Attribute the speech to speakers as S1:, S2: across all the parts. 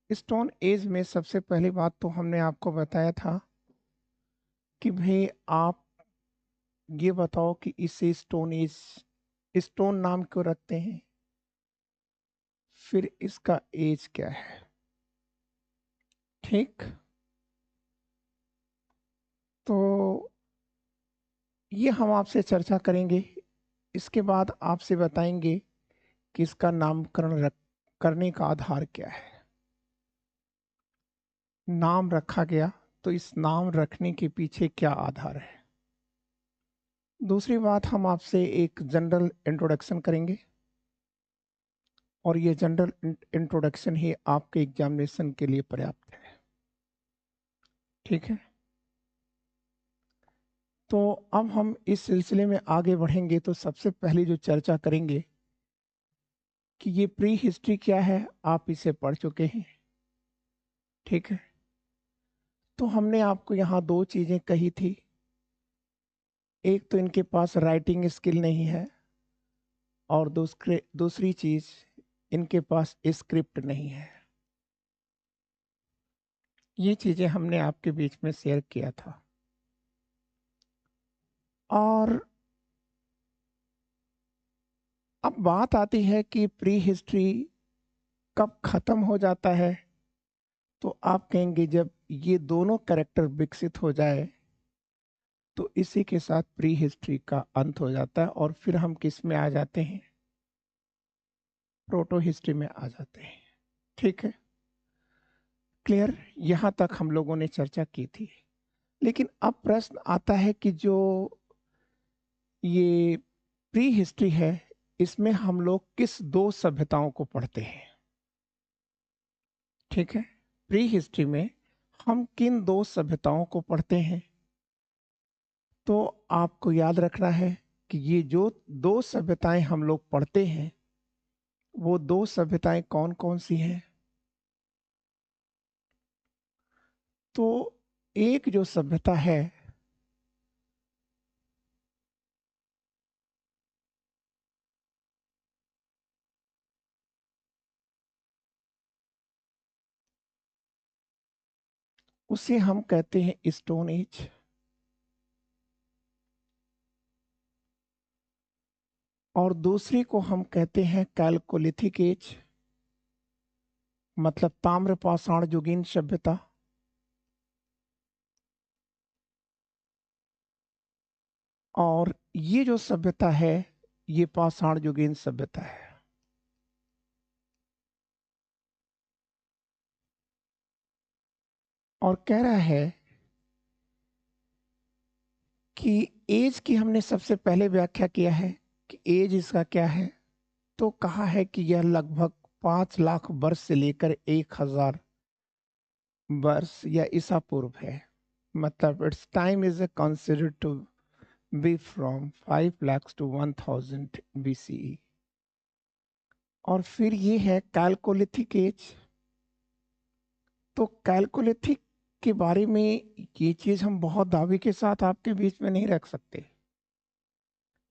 S1: Stone age में सबसे पहली बात तो हमने आपको बताया था कि भाई आप ये बताओ कि इसे स्टोन एज स्टोन नाम क्यों रखते हैं, फिर इसका एज क्या है। ठीक, तो ये हम आपसे चर्चा करेंगे। इसके बाद आपसे बताएंगे कि इसका नामकरण करने का आधार क्या है। नाम रखा गया तो इस नाम रखने के पीछे क्या आधार है। दूसरी बात, हम आपसे एक जनरल इंट्रोडक्शन करेंगे और ये जनरल इंट्रोडक्शन ही आपके एग्जामिनेशन के लिए पर्याप्त है। ठीक है, तो अब हम इस सिलसिले में आगे बढ़ेंगे तो सबसे पहले जो चर्चा करेंगे कि ये प्री हिस्ट्री क्या है, आप इसे पढ़ चुके हैं। ठीक है, तो हमने आपको यहाँ दो चीजें कही थी। एक तो इनके पास राइटिंग स्किल नहीं है और दूसरी चीज इनके पास स्क्रिप्ट नहीं है। ये चीजें हमने आपके बीच में शेयर किया था। और अब बात आती है कि प्री हिस्ट्री कब खत्म हो जाता है, तो आप कहेंगे जब ये दोनों कैरेक्टर विकसित हो जाए तो इसी के साथ प्री हिस्ट्री का अंत हो जाता है और फिर हम किस में आ जाते हैं, प्रोटो हिस्ट्री में आ जाते हैं। ठीक है, क्लियर, यहां तक हम लोगों ने चर्चा की थी। लेकिन अब प्रश्न आता है कि जो ये प्री हिस्ट्री है, इसमें हम लोग किस दो सभ्यताओं को पढ़ते हैं। ठीक है, प्री हिस्ट्री में हम किन दो सभ्यताओं को पढ़ते हैं, तो आपको याद रखना है कि ये जो दो सभ्यताएं हम लोग पढ़ते हैं वो दो सभ्यताएं कौन कौन सी हैं। तो एक जो सभ्यता है उसे हम कहते हैं स्टोन एज, और दूसरी को हम कहते हैं कैलकोलिथिक एज, मतलब ताम्र पाषाण युगीन सभ्यता। और ये जो सभ्यता है ये पाषाण युगीन सभ्यता है। और कह रहा है कि एज की हमने सबसे पहले व्याख्या किया है कि एज इसका क्या है, तो कहा है कि यह लगभग 5 लाख वर्ष से लेकर 1,000 वर्ष या ईसा पूर्व है। मतलब it's time is considered to be from 5 lakhs to 1,000 BCE। और फिर ये है कैलकोलिथिक एज। तो कैलकोलिथिक के बारे में ये चीज हम बहुत दावे के साथ आपके बीच में नहीं रख सकते।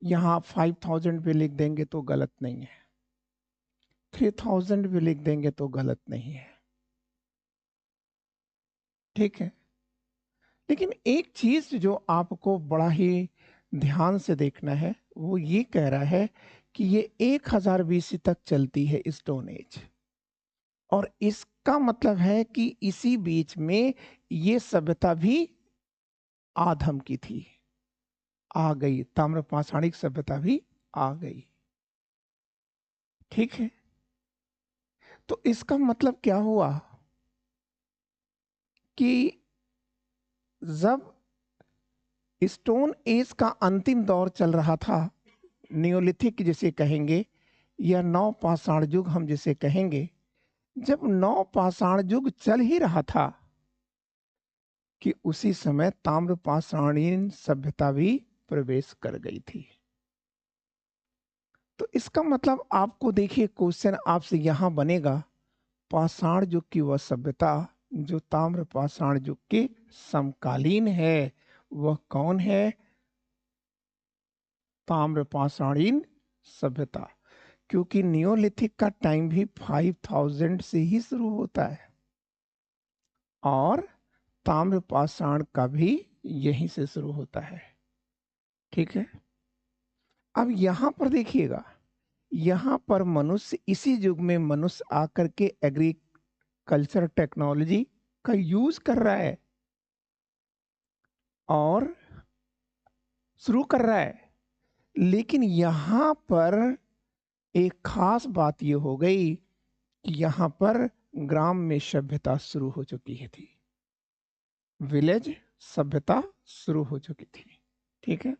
S1: यहाँ 5,000 भी लिख देंगे तो गलत नहीं है, 3,000 भी लिख देंगे तो गलत नहीं है। ठीक है, लेकिन एक चीज जो आपको बड़ा ही ध्यान से देखना है वो ये कह रहा है कि ये 1,000 BC तक चलती है स्टोन एज। और इसका मतलब है कि इसी बीच में ये सभ्यता भी आधम की थी, आ गई, ताम्र पाषाणिक सभ्यता भी आ गई। ठीक है, तो इसका मतलब क्या हुआ कि जब स्टोन एज का अंतिम दौर चल रहा था, नियोलिथिक जिसे कहेंगे या नव पाषाण युग हम जिसे कहेंगे, जब नव पाषाण युग चल ही रहा था कि उसी समय ताम्र पाषाणीन सभ्यता भी प्रवेश कर गई थी। तो इसका मतलब आपको देखिए क्वेश्चन आपसे यहां बनेगा, पाषाण युग की वह सभ्यता जो ताम्र पाषाण युग के समकालीन है वह कौन है। ताम्र पाषाणीन सभ्यता, क्योंकि नियोलिथिक का टाइम भी 5,000 से ही शुरू होता है। और ताम्र पाषाण का भी यहीं से शुरू होता है। ठीक है, अब यहां पर देखिएगा, यहां पर मनुष्य, इसी युग में मनुष्य आकर के एग्रीकल्चर टेक्नोलॉजी का यूज कर रहा है और शुरू कर रहा है। लेकिन यहां पर एक खास बात यह हो गई कि यहां पर ग्राम में सभ्यता शुरू हो चुकी है थी, विलेज सभ्यता शुरू हो चुकी थी। ठीक है,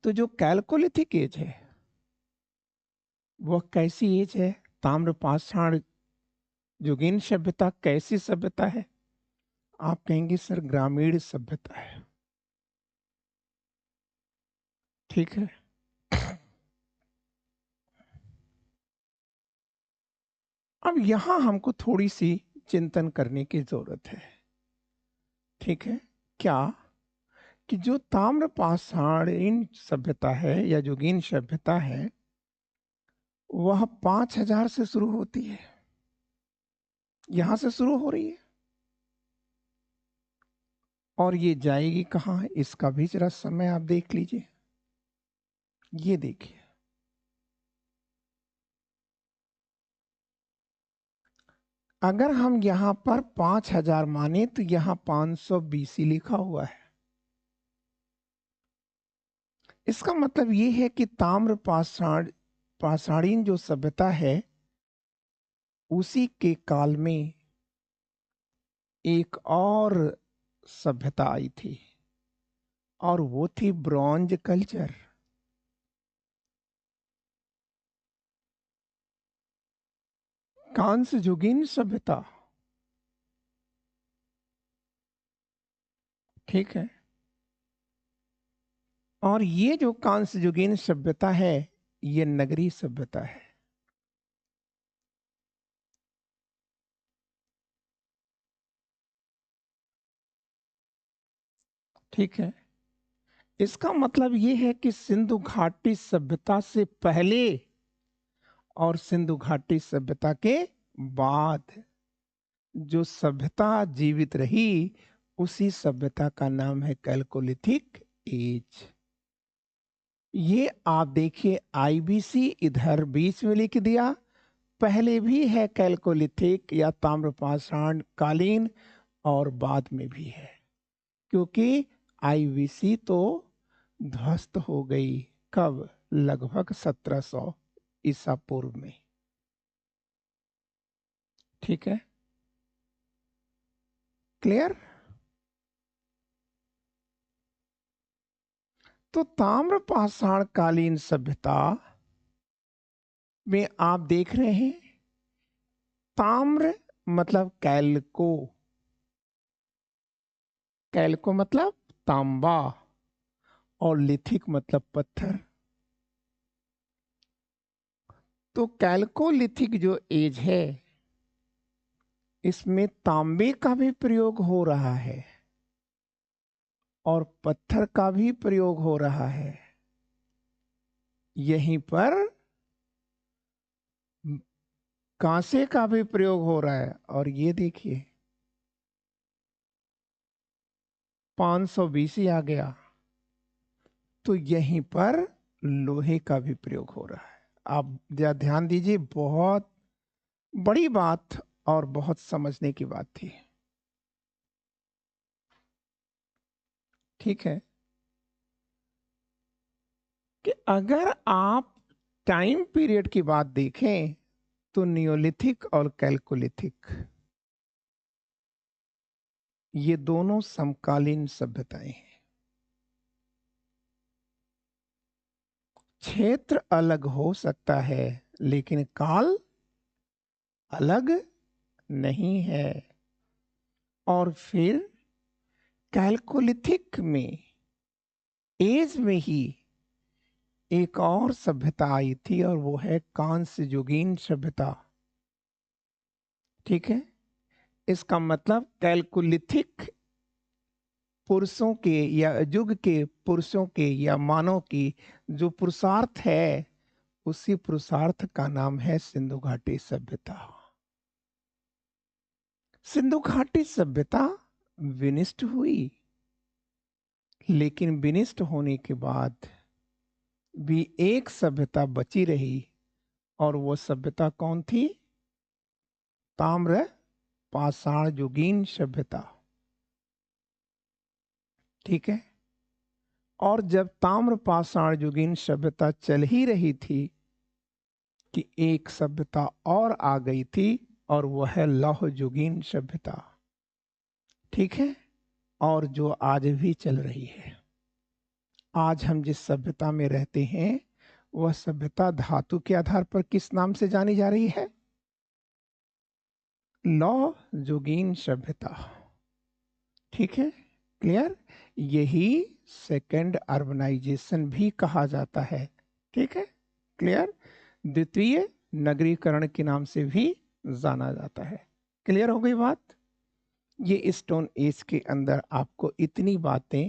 S1: तो जो कैलकोलिथिक एज है वह कैसी एज है? ताम्र पाषाण युगीन सभ्यता कैसी सभ्यता है? आप कहेंगे सर ग्रामीण सभ्यता है। ठीक है, अब यहां हमको थोड़ी सी चिंतन करने की जरूरत है। ठीक है, क्या कि जो ताम्र पाषाणीन सभ्यता है या युगीन सभ्यता है वह 5000 से शुरू होती है, यहां से शुरू हो रही है, और ये जाएगी कहां, इसका भी जरा समय आप देख लीजिए। ये देखिए, अगर हम यहां पर 5000 माने तो यहां 500 बीसी लिखा हुआ है। इसका मतलब ये है कि ताम्र पाषाणीन जो सभ्यता है उसी के काल में एक और सभ्यता आई थी, और वो थी ब्रॉन्ज कल्चर। कांस्य युगीन सभ्यता। ठीक है, और ये जो कांस्य युगीन सभ्यता है ये नगरीय सभ्यता है। ठीक है, इसका मतलब ये है कि सिंधु घाटी सभ्यता से पहले और सिंधु घाटी सभ्यता के बाद जो सभ्यता जीवित रही उसी सभ्यता का नाम है कैलकोलिथिक एज। ये आप देखिए आईबीसी इधर बीच में लिख दिया, पहले भी है कैलकोलिथिक या ताम्रपाषाण कालीन, और बाद में भी है, क्योंकि आईबीसी तो ध्वस्त हो गई कब, लगभग 1700 ईसा पूर्व में। ठीक है, क्लियर? तो ताम्रपाषाण कालीन सभ्यता में आप देख रहे हैं, ताम्र मतलब कैल्को, कैल्को मतलब तांबा, और लिथिक मतलब पत्थर। तो कैल्कोलिथिक जो एज है इसमें तांबे का भी प्रयोग हो रहा है और पत्थर का भी प्रयोग हो रहा है। यहीं पर कांसे का भी प्रयोग हो रहा है, और ये देखिए 520 ही आ गया, तो यहीं पर लोहे का भी प्रयोग हो रहा है। आप ध्यान दीजिए, बहुत बड़ी बात और बहुत समझने की बात थी। ठीक है, कि अगर आप टाइम पीरियड की बात देखें तो नियोलिथिक और कैलकोलिथिक ये दोनों समकालीन सभ्यताएं हैं। क्षेत्र अलग हो सकता है लेकिन काल अलग नहीं है। और फिर कैलकोलिथिक में एज में ही एक और सभ्यता आई थी, और वो है कांस्य युगीन सभ्यता। ठीक है, इसका मतलब कैलकोलिथिक पुरुषों के या युग के पुरुषों के या मानव की जो पुरुषार्थ है उसी पुरुषार्थ का नाम है सिंधु घाटी सभ्यता। सिंधु घाटी सभ्यता विनिष्ट हुई, लेकिन विनिष्ट होने के बाद भी एक सभ्यता बची रही, और वो सभ्यता कौन थी? ताम्र पाषाण युगीन सभ्यता। ठीक है। और जब ताम्र पाषाण युगीन सभ्यता चल ही रही थी कि एक सभ्यता और आ गई थी, और वह है लौह युगीन सभ्यता। ठीक है। और जो आज भी चल रही है। आज हम जिस सभ्यता में रहते हैं, वह सभ्यता धातु के आधार पर किस नाम से जानी जा रही है? लौह युगीन सभ्यता। ठीक है। क्लियर? यही सेकेंड अर्बनाइजेशन भी कहा जाता है। ठीक है। क्लियर? द्वितीय नगरीकरण के नाम से भी जाना जाता है। क्लियर हो गई बात? ये स्टोन एज के अंदर आपको इतनी बातें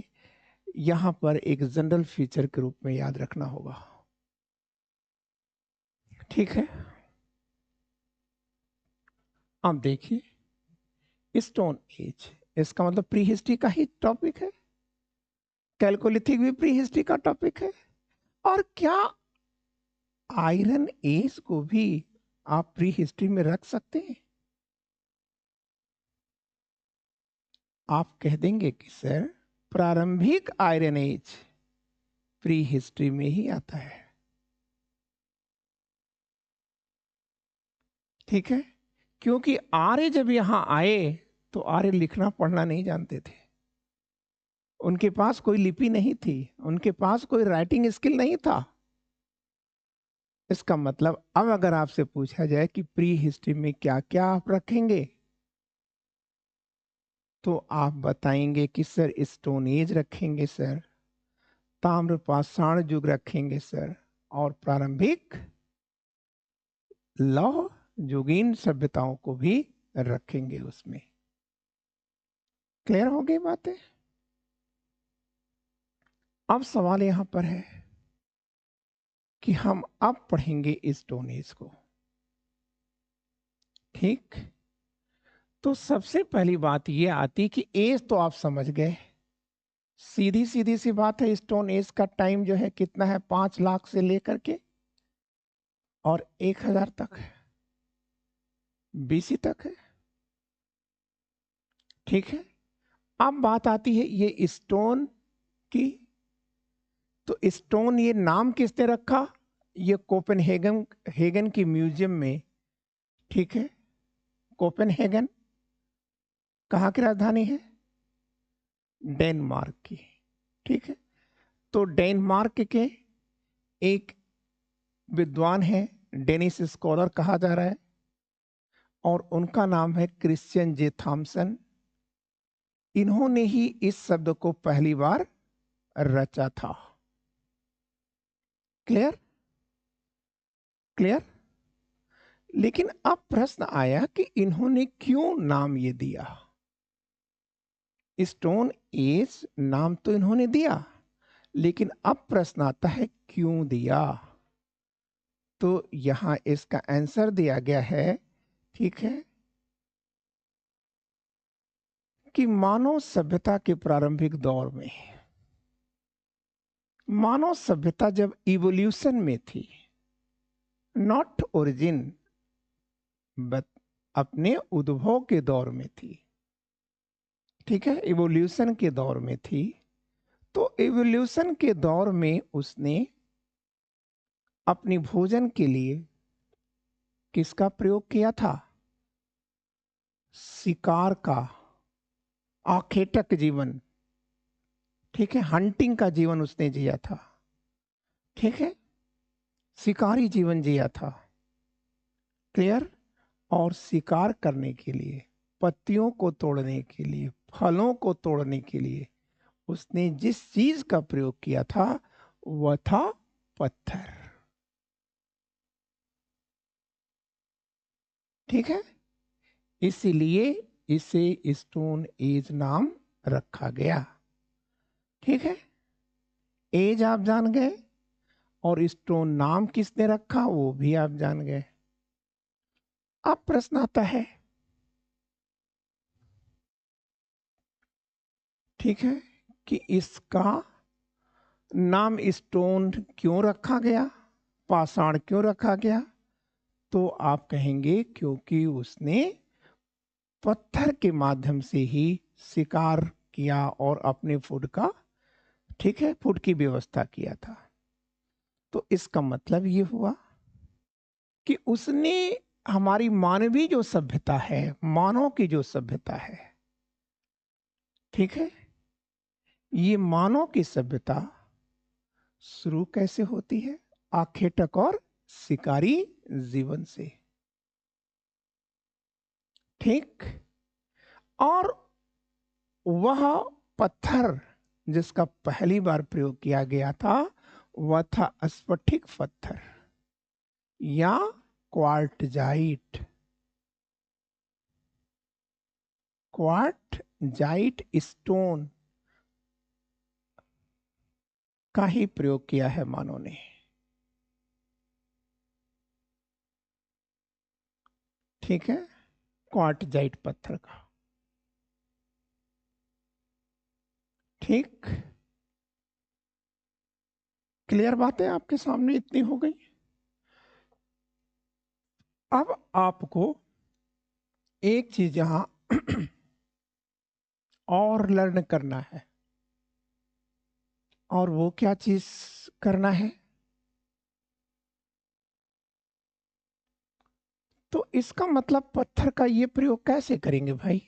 S1: यहां पर एक जनरल फीचर के रूप में याद रखना होगा। ठीक है। अब देखिए, स्टोन एज, इसका मतलब प्री हिस्ट्री का ही टॉपिक है। कैलकोलिथिक भी प्री हिस्ट्री का टॉपिक है। और क्या आयरन एज को भी आप प्री हिस्ट्री में रख सकते हैं? आप कह देंगे कि सर प्रारंभिक आयरन एज प्री हिस्ट्री में ही आता है। ठीक है। क्योंकि आर्य जब यहां आए तो आर्य लिखना पढ़ना नहीं जानते थे। उनके पास कोई लिपि नहीं थी, उनके पास कोई राइटिंग स्किल नहीं था। इसका मतलब अब अगर आपसे पूछा जाए कि प्री हिस्ट्री में क्या क्या आप रखेंगे, तो आप बताएंगे कि सर स्टोन एज रखेंगे सर, ताम्र पाषाण युग रखेंगे सर, और प्रारंभिक लौह युगीन सभ्यताओं को भी रखेंगे उसमें। क्लियर हो गई बातें? अब सवाल यहां पर है कि हम अब पढ़ेंगे स्टोन एज को। ठीक। तो सबसे पहली बात यह आती कि एज तो आप समझ गए, सीधी सीधी सी बात है। स्टोन एज का टाइम जो है कितना है? 5 लाख से लेकर के और 1000 तक है, BC तक है। ठीक है। अब बात आती है ये स्टोन की। तो स्टोन ये नाम किसने रखा? ये कोपेनहेगन हेगन की म्यूजियम में। ठीक है। कोपेनहेगन कहाँ की राजधानी है? डेनमार्क की। ठीक है। तो डेनमार्क के एक विद्वान है, डेनिस स्कॉलर कहा जा रहा है, और उनका नाम है क्रिश्चियन जे थॉमसन। इन्होंने ही इस शब्द को पहली बार रचा था। क्लियर? क्लियर? लेकिन अब प्रश्न आया कि इन्होंने क्यों नाम ये दिया? स्टोन एज नाम तो इन्होंने दिया, लेकिन अब प्रश्न आता है क्यों दिया? तो यहां इसका आंसर दिया गया है। ठीक है। कि मानव सभ्यता के प्रारंभिक दौर में, मानव सभ्यता जब इवोल्यूशन में थी, नॉट ओरिजिन, बट अपने उद्भव के दौर में थी। ठीक है। इवोल्यूशन के दौर में थी। तो इवोल्यूशन के दौर में उसने अपनी भोजन के लिए किसका प्रयोग किया था? शिकार का, आखेटक जीवन। ठीक है। हंटिंग का जीवन उसने जिया था। ठीक है। शिकारी जीवन जिया था। क्लियर? और शिकार करने के लिए, पत्तियों को तोड़ने के लिए, फलों को तोड़ने के लिए उसने जिस चीज का प्रयोग किया था वह था पत्थर। ठीक है। इसीलिए इसे स्टोन एज नाम रखा गया। ठीक है। एज आप जान गए, और स्टोन नाम किसने रखा वो भी आप जान गए। अब प्रश्न आता है ठीक है, कि इसका नाम स्टोन क्यों रखा गया, पाषाण क्यों रखा गया, तो आप कहेंगे क्योंकि उसने पत्थर के माध्यम से ही शिकार किया और अपने फूड का, ठीक है, फूड की व्यवस्था किया था। तो इसका मतलब ये हुआ कि उसने हमारी मानवीय जो सभ्यता है, मानव की जो सभ्यता है, ठीक है, ये मानव की सभ्यता शुरू कैसे होती है, आखेटक और शिकारी जीवन से, ठीक। और वह पत्थर जिसका पहली बार प्रयोग किया गया था वह था स्फटिक पत्थर या क्वार्टजाइट, क्वार्टजाइट स्टोन का ही प्रयोग किया है मानव ने, ठीक है, क्वार्टजाइट पत्थर का, ठीक। क्लियर बात है आपके सामने इतनी हो गई। अब आपको एक चीज यहां और लर्न करना है, और वो क्या चीज करना है, तो इसका मतलब पत्थर का ये प्रयोग कैसे करेंगे भाई,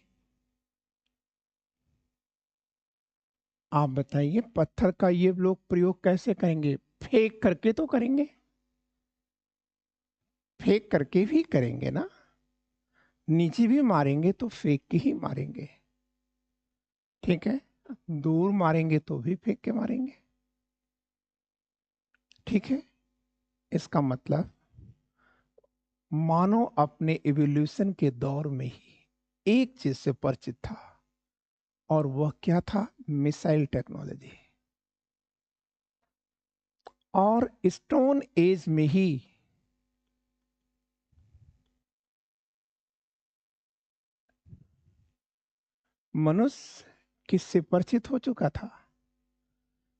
S1: आप बताइए, पत्थर का ये लोग प्रयोग कैसे करेंगे, फेंक करके तो करेंगे, फेंक करके भी करेंगे ना, नीचे भी मारेंगे तो फेंक के ही मारेंगे, ठीक है, दूर मारेंगे तो भी फेंक के मारेंगे, ठीक है। इसका मतलब मानव अपने इवोल्यूशन के दौर में ही एक चीज से परिचित था, और वह क्या था, मिसाइल टेक्नोलॉजी, और स्टोन एज में ही मनुष्य किससे परिचित हो चुका था,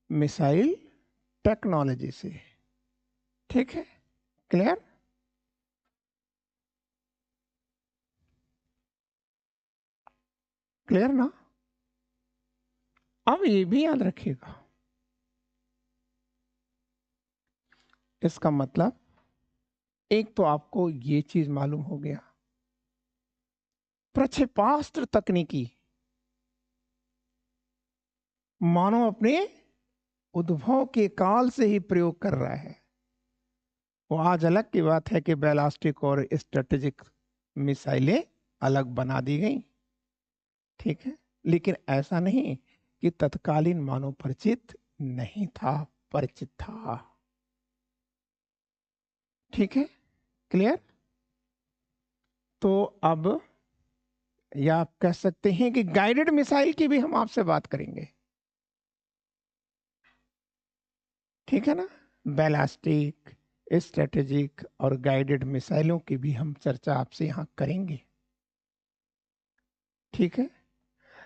S1: मिसाइल टेक्नोलॉजी से, ठीक है, क्लियर। क्लियर ना। अब ये भी याद रखिएगा, इसका मतलब एक तो आपको ये चीज मालूम हो गया, प्रक्षेपास्त्र तकनीकी मानव अपने उद्भव के काल से ही प्रयोग कर रहा है। वो आज अलग की बात है कि बैलास्टिक और स्ट्रेटेजिक मिसाइलें अलग बना दी गई, ठीक है, लेकिन ऐसा नहीं कि तत्कालीन मानव परिचित नहीं था, परिचित था, ठीक है, क्लियर। तो अब या आप कह सकते हैं कि गाइडेड मिसाइल की भी हम आपसे बात करेंगे, ठीक है ना, बैलास्टिक, स्ट्रेटेजिक और गाइडेड मिसाइलों की भी हम चर्चा आपसे यहां करेंगे, ठीक है।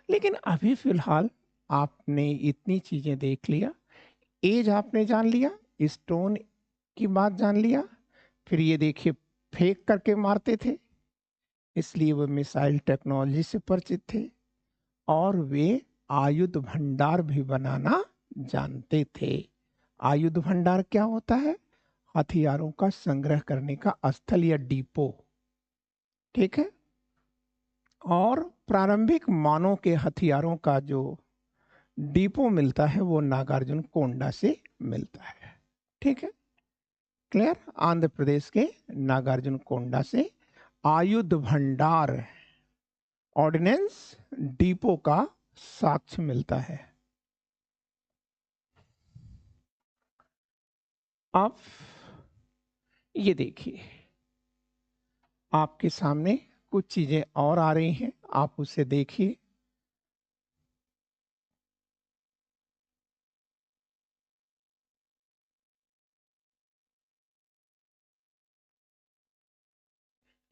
S1: लेकिन अभी फिलहाल आपने इतनी चीजें देख लिया, एज आपने जान लिया, स्टोन की बात जान लिया, फिर ये देखिए फेंक करके मारते थे, इसलिए वो मिसाइल टेक्नोलॉजी से परिचित थे, और वे आयुध भंडार भी बनाना जानते थे। आयुध भंडार क्या होता है, हथियारों का संग्रह करने का स्थल या डिपो, ठीक है, और प्रारंभिक मानव के हथियारों का जो डिपो मिलता है वो नागार्जुन कोंडा से मिलता है, ठीक है, क्लियर। आंध्र प्रदेश के नागार्जुन कोंडा से आयुध भंडार, ऑर्डिनेंस डिपो का साक्ष्य मिलता है। अब ये देखिए आपके सामने कुछ चीजें और आ रही हैं, आप उसे देखिए,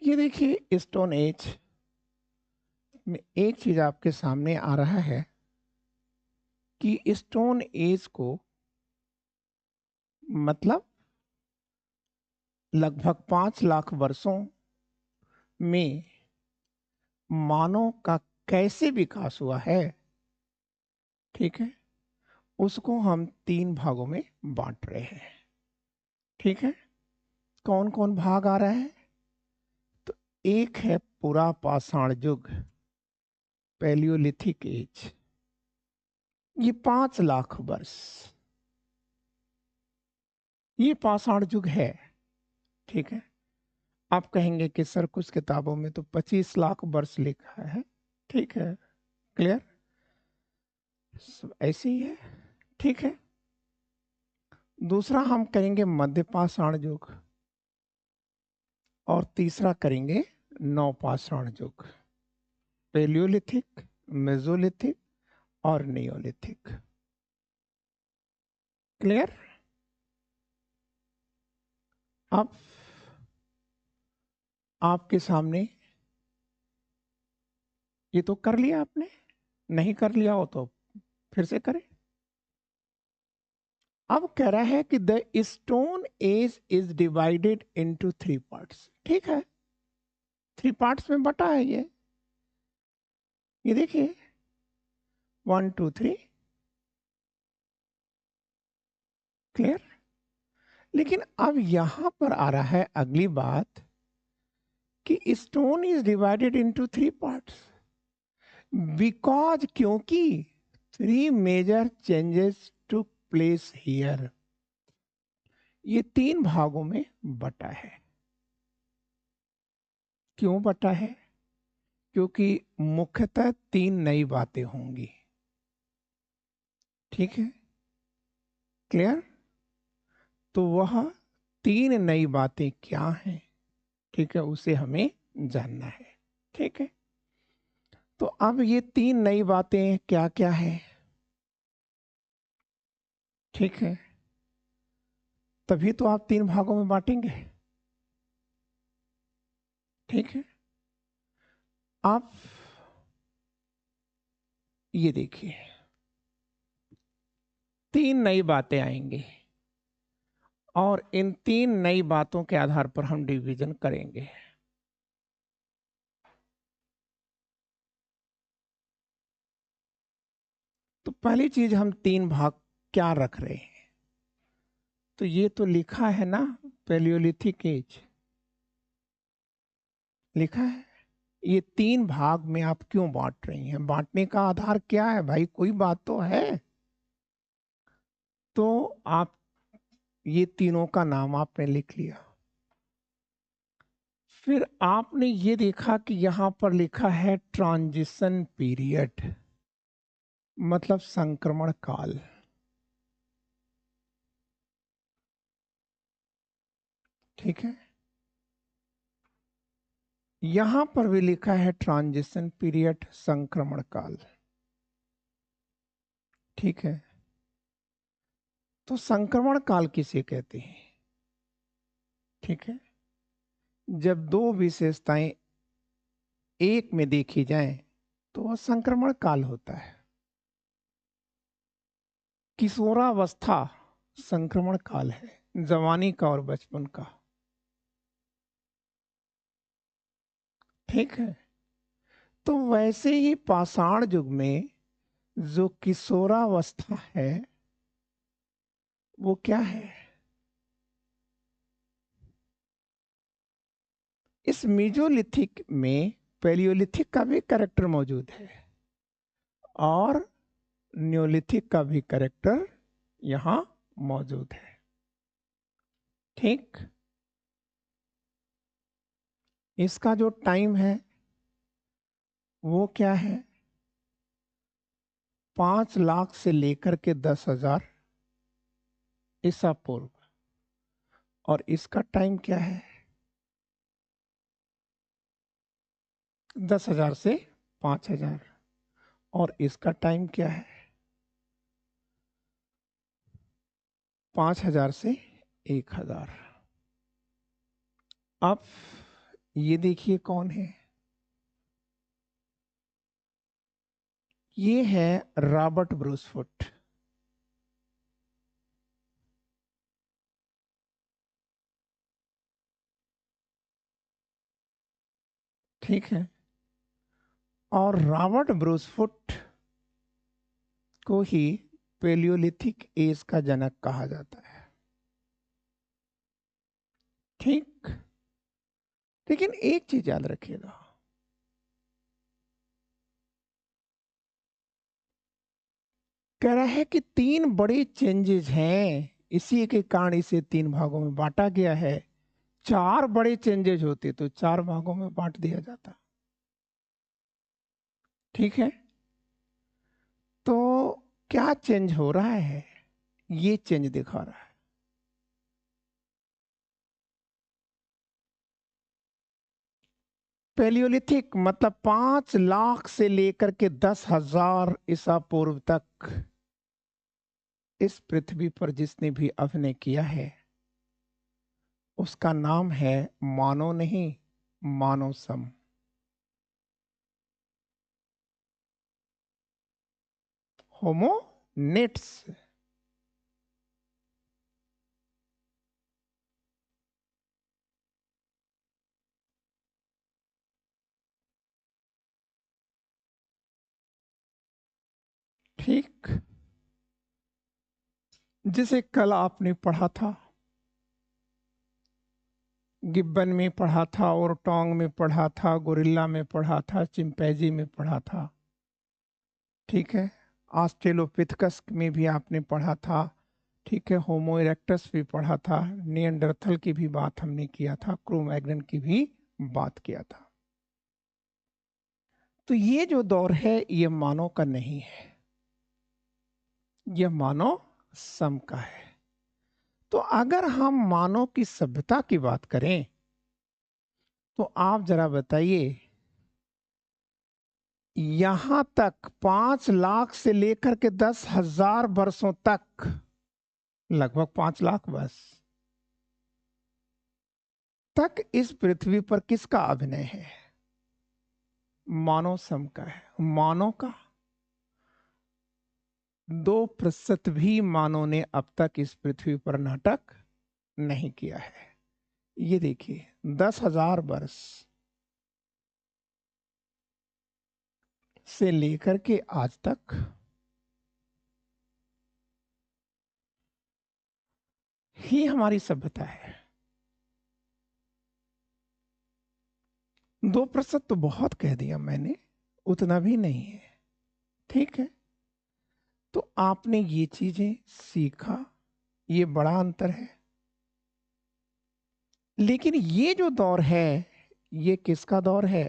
S1: ये देखिए स्टोन एज में एक चीज आपके सामने आ रहा है, कि स्टोन एज को मतलब लगभग 5 लाख वर्षों में मानव का कैसे विकास हुआ है, ठीक है, उसको हम 3 भागों में बांट रहे हैं। ठीक है, कौन कौन भाग आ रहा है? तो एक है पुरा पाषाण युग, पैलियोलिथिक एज, ये 5 लाख वर्ष, ये पाषाण युग है। ठीक है, आप कहेंगे कि सर कुछ किताबों में तो 25 लाख वर्ष लिखा है। ठीक है, क्लियर, ऐसे ही है। ठीक है, दूसरा हम करेंगे मध्य पाषाण युग, और तीसरा करेंगे नवपाषाण युग, पैलियोलिथिक, मेसोलिथिक और नियोलिथिक। क्लियर? अब आपके सामने ये तो कर लिया आपने, नहीं कर लिया हो तो फिर से करें। अब कह रहा है कि the stone age is divided into 3 parts. ठीक है, 3 पार्ट्स में बटा है ये देखिए 1 2 3। क्लियर? लेकिन अब यहां पर आ रहा है अगली बात कि stone is divided into 3 parts because, क्योंकि 3 major changes took place here, ये 3 भागों में बटा है। क्यों बटा है? क्योंकि मुख्यतः 3 नई बातें होंगी। ठीक है, क्लियर? तो वह 3 नई बातें क्या हैं, ठीक है, उसे हमें जानना है। ठीक है, तो अब ये 3 नई बातें क्या क्या है? ठीक है, तभी तो आप 3 भागों में बांटेंगे। ठीक है, आप ये देखिए 3 नई बातें आएंगी और इन 3 नई बातों के आधार पर हम डिवीजन करेंगे। तो पहली चीज, हम 3 भाग क्या रख रहे हैं? तो ये तो लिखा है ना, पैलियोलिथिक एज लिखा है। ये 3 भाग में आप क्यों बांट रही हैं? बांटने का आधार क्या है भाई? कोई बात तो है। तो आप ये तीनों का नाम आपने लिख लिया। फिर आपने ये देखा कि यहां पर लिखा है ट्रांजिशन पीरियड, मतलब संक्रमण काल। ठीक है, यहां पर भी लिखा है ट्रांजिशन पीरियड, संक्रमण काल। ठीक है, तो संक्रमण काल किसे कहते हैं? ठीक है, जब दो विशेषताएं एक में देखी जाएं तो वह संक्रमण काल होता है। किशोरावस्था संक्रमण काल है, जवानी का और बचपन का। ठीक है, तो वैसे ही पाषाण युग में जो किशोरावस्था है वो क्या है? इस मीजोलिथिक में पैलियोलिथिक का भी कैरेक्टर मौजूद है और न्योलिथिक का भी कैरेक्टर यहां मौजूद है। ठीक, इसका जो टाइम है वो क्या है? 5 लाख से लेकर के 10,000 ईसा पूर्व। और इसका टाइम क्या है? 10,000 से 5,000। और इसका टाइम क्या है? 5,000 से 1,000। अब ये देखिए कौन है? ये है रॉबर्ट ब्रूसफुट। ठीक है, और रॉबर्ट ब्रूसफुट को ही पेलियोलिथिक एज का जनक कहा जाता है। ठीक, लेकिन एक चीज याद रखिएगा, कह रहा है कि तीन बड़े चेंजेस हैं, इसी के कारण इसे तीन भागों में बांटा गया है। चार बड़े चेंजेस होते तो चार भागों में बांट दिया जाता। ठीक है, तो क्या चेंज हो रहा है, ये चेंज दिखा रहा है। पेलियोलिथिक मतलब 5 लाख से लेकर के 10,000 ईसा पूर्व तक इस पृथ्वी पर जिसने भी अभिनय किया है उसका नाम है मानव नहीं, मानव सम। होमो नेट्स। ठीक, जिसे कल आपने पढ़ा था, गिब्बन में पढ़ा था, और टोंग में पढ़ा था, गोरिल्ला में पढ़ा था, चिंपैंजी में पढ़ा था। ठीक है, ऑस्ट्रेलोपिथेकस में भी आपने पढ़ा था। ठीक है, होमो इरेक्टस भी पढ़ा था, निएंडरथल की भी बात हमने किया था, क्रो-मैग्नन की भी बात किया था। तो ये जो दौर है ये मानव का नहीं है, यह मानव सम का है। तो अगर हम मानव की सभ्यता की बात करें तो आप जरा बताइए, यहां तक 5 लाख से लेकर के 10,000 वर्षों तक, लगभग 5 लाख वर्ष तक इस पृथ्वी पर किसका अभिनय है? मानव सम का है। मानव का 2% भी मानव ने अब तक इस पृथ्वी पर नाटक नहीं किया है। ये देखिए, 10,000 वर्ष से लेकर के आज तक ही हमारी सभ्यता है। 2% तो बहुत कह दिया मैंने, उतना भी नहीं है। ठीक है, तो आपने ये चीजें सीखा, ये बड़ा अंतर है। लेकिन ये जो दौर है ये किसका दौर है?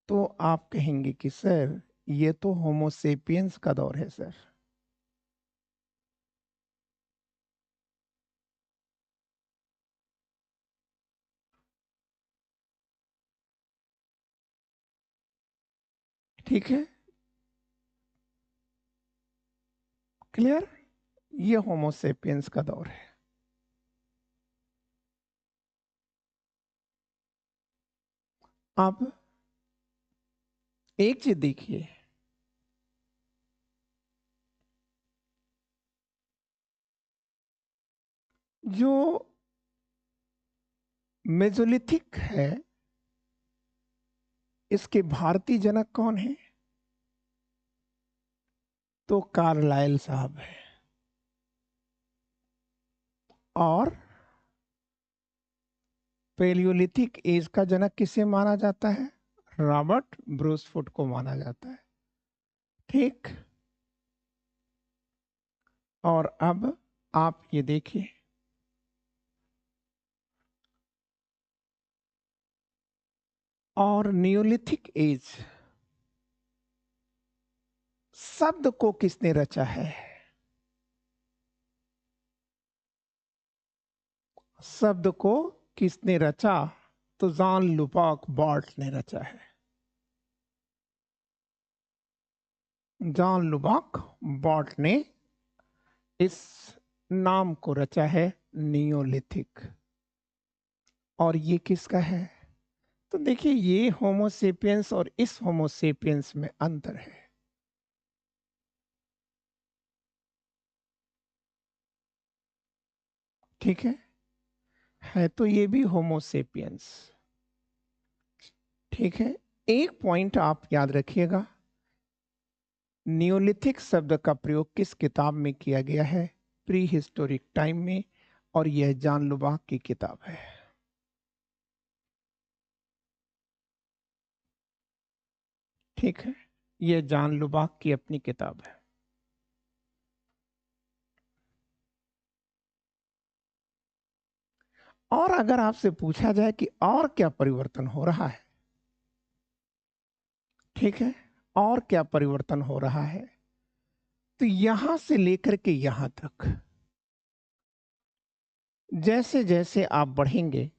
S1: तो आप कहेंगे कि सर ये तो होमोसेपियंस का दौर है सर। ठीक है, क्लियर, ये होमोसेपियंस का दौर है। अब एक चीज देखिए, जो मेजोलिथिक है इसके भारतीय जनक कौन है? तो कार्लाइल साहब है। और पेलियोलिथिक एज का जनक किसे माना जाता है? रॉबर्ट ब्रूसफुट को माना जाता है। ठीक, और अब आप ये देखिए, और नियोलिथिक एज शब्द को किसने रचा है? शब्द को किसने रचा? तो जॉन लुपाक बॉल्ट ने रचा है। जॉन लुबाक बॉल्ट ने इस नाम को रचा है नियोलिथिक। और ये किसका है? तो देखिए, ये होमोसेपियंस और इस होमोसेपियंस में अंतर है। ठीक है तो ये भी होमोसेपियंस। ठीक है, एक पॉइंट आप याद रखिएगा, नियोलिथिक शब्द का प्रयोग किस किताब में किया गया है? प्री हिस्टोरिक टाइम में, और यह जॉन लुबाक की किताब है। ठीक है, यह जॉन लुबाक की अपनी किताब है। और अगर आपसे पूछा जाए कि और क्या परिवर्तन हो रहा है, ठीक है, और क्या परिवर्तन हो रहा है, तो यहां से लेकर के यहां तक जैसे जैसे आप बढ़ेंगे,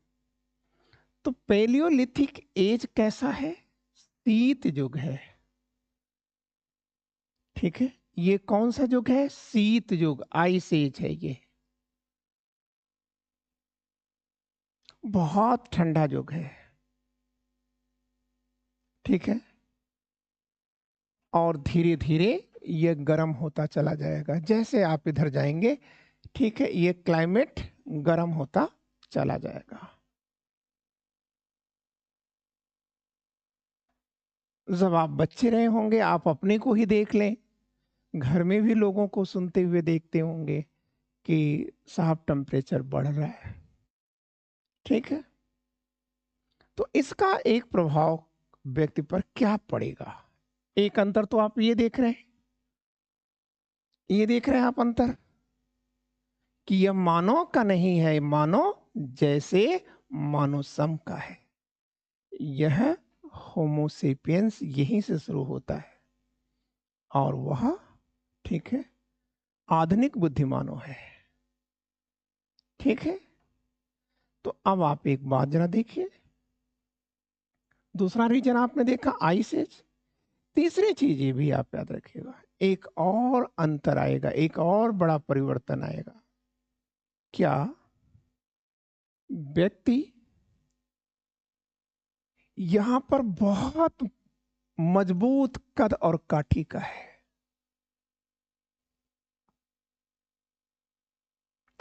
S1: तो पैलियोलिथिक एज कैसा है? शीत युग है। ठीक है, ये कौन सा युग है? शीत युग, आइस एज है ये। बहुत ठंडा युग है। ठीक है, और धीरे धीरे ये गर्म होता चला जाएगा जैसे आप इधर जाएंगे। ठीक है, ये क्लाइमेट गर्म होता चला जाएगा। जब आप बच्चे रहे होंगे, आप अपने को ही देख लें, घर में भी लोगों को सुनते हुए देखते होंगे कि साहब टेम्परेचर बढ़ रहा है। ठीक है, तो इसका एक प्रभाव व्यक्ति पर क्या पड़ेगा? एक अंतर तो आप ये देख रहे हैं, ये देख रहे हैं आप अंतर, कि यह मानव का नहीं है, मानव जैसे मानव सम का है। यह होमोसेपियंस यहीं से शुरू होता है, और वह, ठीक है, आधुनिक बुद्धिमानों है। ठीक है, तो अब आप एक बात जरा देखिए, दूसरा रीजन आपने देखा आइस एज। तीसरी चीज ये भी आप याद रखिएगा, एक और अंतर आएगा, एक और बड़ा परिवर्तन आएगा। क्या? व्यक्ति यहां पर बहुत मजबूत कद और काठी का है।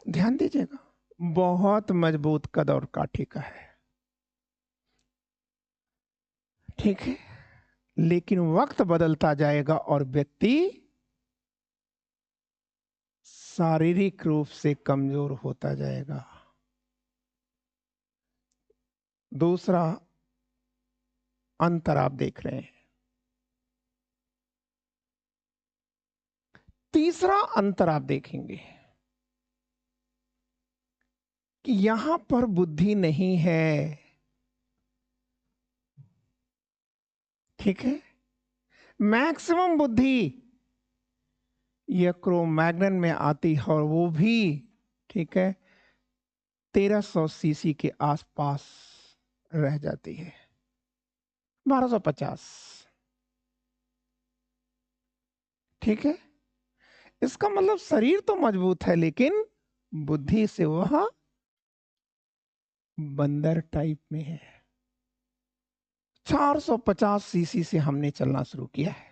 S1: ध्यान दीजिएगा, बहुत मजबूत कद और काठी का है। ठीक है, लेकिन वक्त बदलता जाएगा और व्यक्ति शारीरिक रूप से कमजोर होता जाएगा। दूसरा अंतर आप देख रहे हैं। तीसरा अंतर आप देखेंगे कि यहां पर बुद्धि नहीं है। ठीक है, मैक्सिमम बुद्धि यह क्रोमैग्नन में आती है, और वो भी, ठीक है, 1300 सीसी के आसपास रह जाती है, 1250। ठीक है, इसका मतलब शरीर तो मजबूत है, लेकिन बुद्धि से वह बंदर टाइप में है। 450 सीसी से हमने चलना शुरू किया है।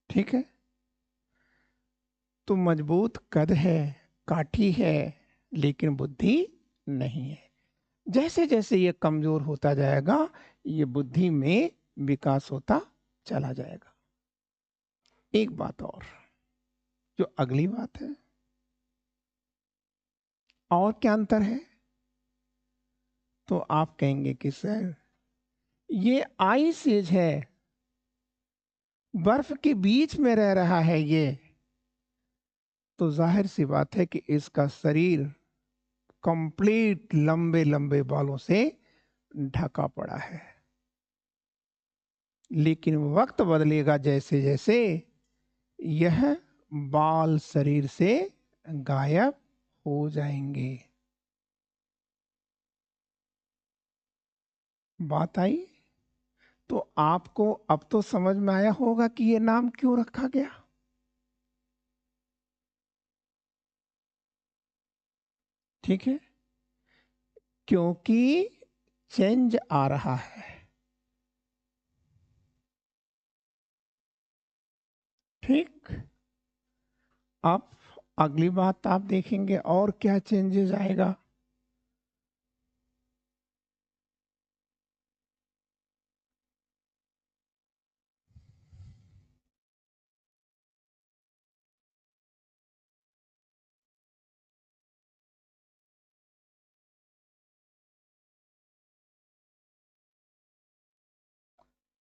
S1: ठीक है, तो मजबूत कद है, काठी है, लेकिन बुद्धि नहीं है। जैसे जैसे ये कमजोर होता जाएगा, ये बुद्धि में विकास होता चला जाएगा। एक बात और, जो अगली बात है, और क्या अंतर है? तो आप कहेंगे कि सर ये आइस एज है, बर्फ के बीच में रह रहा है ये, तो जाहिर सी बात है कि इसका शरीर कंप्लीट लंबे लंबे बालों से ढका पड़ा है। लेकिन वक्त बदलेगा जैसे जैसे, यह बाल शरीर से गायब हो जाएंगे। बात आई? तो आपको अब तो समझ में आया होगा कि यह नाम क्यों रखा गया। ठीक है, क्योंकि चेंज आ रहा है। ठीक, अब अगली बात आप देखेंगे और क्या चेंजेस आएगा।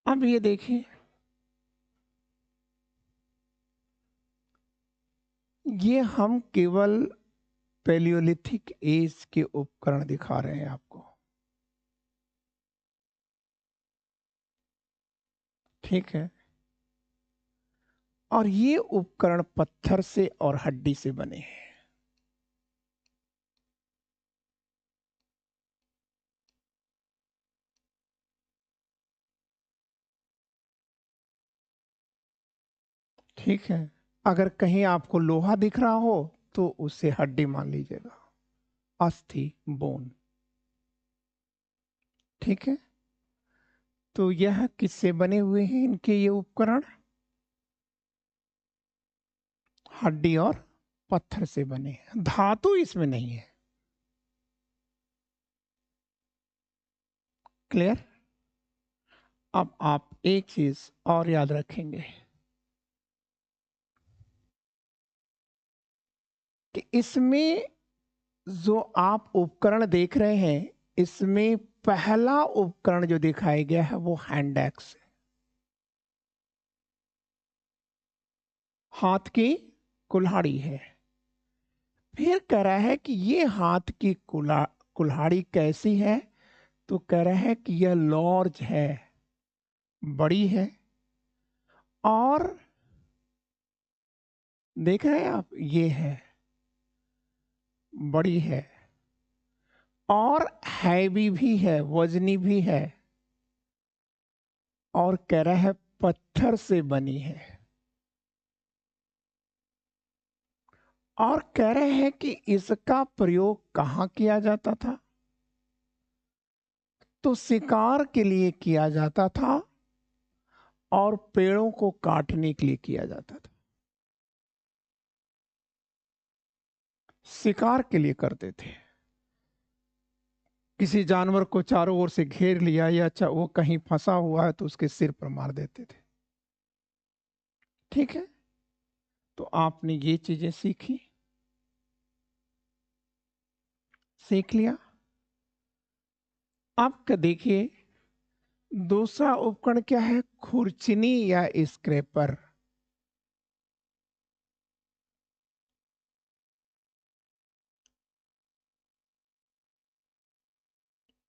S1: अब ये देखिए, ये हम केवल पैलियोलिथिक एज के उपकरण दिखा रहे हैं आपको, ठीक है। और ये उपकरण पत्थर से और हड्डी से बने हैं। ठीक है, अगर कहीं आपको लोहा दिख रहा हो तो उसे हड्डी मान लीजिएगा, अस्थि, बोन, ठीक है। तो यह किससे बने हुए हैं इनके ये उपकरण? हड्डी और पत्थर से बने हैं, धातु इसमें नहीं है। क्लियर? अब आप एक चीज और याद रखेंगे कि इसमें जो आप उपकरण देख रहे हैं, इसमें पहला उपकरण जो दिखाया गया है वो हैंड एक्स है, हाथ की कुल्हाड़ी है। फिर कह रहा है कि ये हाथ की कुल्हाड़ी कैसी है, तो कह रहा है कि यह लॉर्ज है, बड़ी है, और देख रहे हैं आप, ये है, बड़ी है, और हैवी भी है, वजनी भी है, और कह रहा है पत्थर से बनी है। और कह रहे हैं कि इसका प्रयोग कहाँ किया जाता था, तो शिकार के लिए किया जाता था और पेड़ों को काटने के लिए किया जाता था। शिकार के लिए करते थे, किसी जानवर को चारों ओर से घेर लिया या अच्छा वो कहीं फंसा हुआ है तो उसके सिर पर मार देते थे, ठीक है। तो आपने ये चीजें सीखी, सीख लिया। अब देखिए, दूसरा उपकरण क्या है, खुरचनी या स्क्रैपर।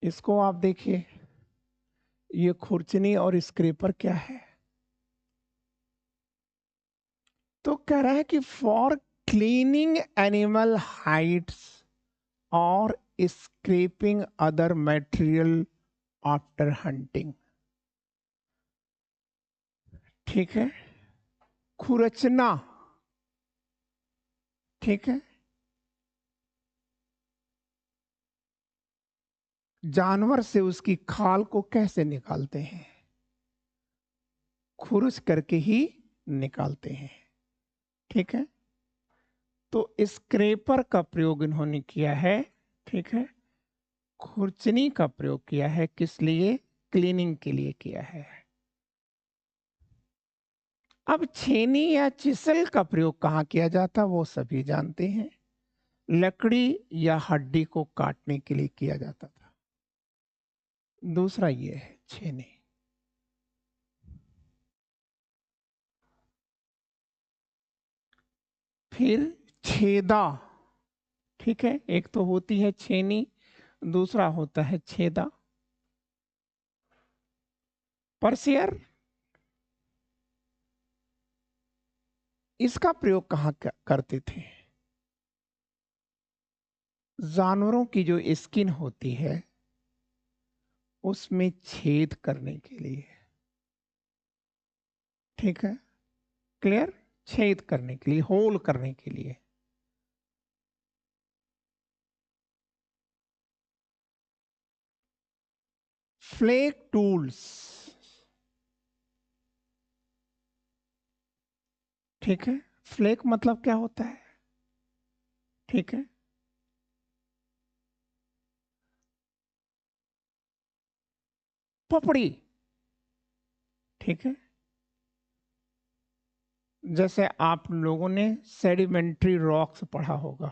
S1: इसको आप देखिए, ये खुरचनी और स्क्रैपर क्या है, तो कह रहा है कि फॉर क्लीनिंग एनिमल हाइड्स और scrapping other material after hunting, ठीक है। खुरचना, ठीक है, जानवर से उसकी खाल को कैसे निकालते हैं, खुरच करके ही निकालते हैं, ठीक है। तो स्क्रैपर का प्रयोग इन्होंने किया है, ठीक है। खुरचनी का प्रयोग किया है, किस लिए, क्लीनिंग के लिए किया है। अब छेनी या चिसल का प्रयोग कहाँ किया जाता, वो सभी जानते हैं, लकड़ी या हड्डी को काटने के लिए किया जाता था। दूसरा ये है छेनी। फिर छेदा, ठीक है, एक तो होती है छेनी, दूसरा होता है छेदा। परसियर, इसका प्रयोग कहाँ करते थे, जानवरों की जो स्किन होती है उसमें छेद करने के लिए, ठीक है। क्लियर? छेद करने के लिए, होल करने के लिए। फ्लेक टूल्स, ठीक है। फ्लेक मतलब क्या होता है, ठीक है। पपड़ी, ठीक है। जैसे आप लोगों ने सेडिमेंट्री रॉक्स पढ़ा होगा,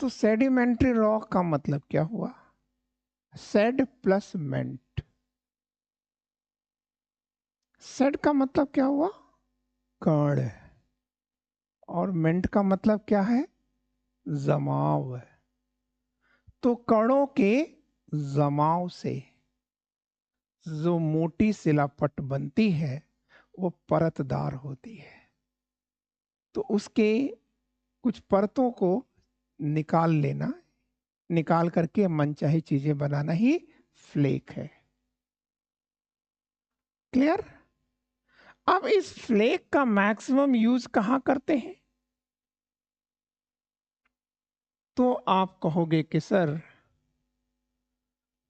S1: तो सेडिमेंट्री रॉक का मतलब क्या हुआ? सेड प्लस मेंट। सेड का मतलब क्या हुआ? कण। और मेंट का मतलब क्या है? जमाव। तो कणों के जमाव से जो मोटी शिलापट बनती है वो परतदार होती है। तो उसके कुछ परतों को निकाल लेना, निकाल करके मनचाही चीजें बनाना ही फ्लेक है। क्लियर? अब इस फ्लेक का मैक्सिमम यूज कहां करते हैं? तो आप कहोगे कि सर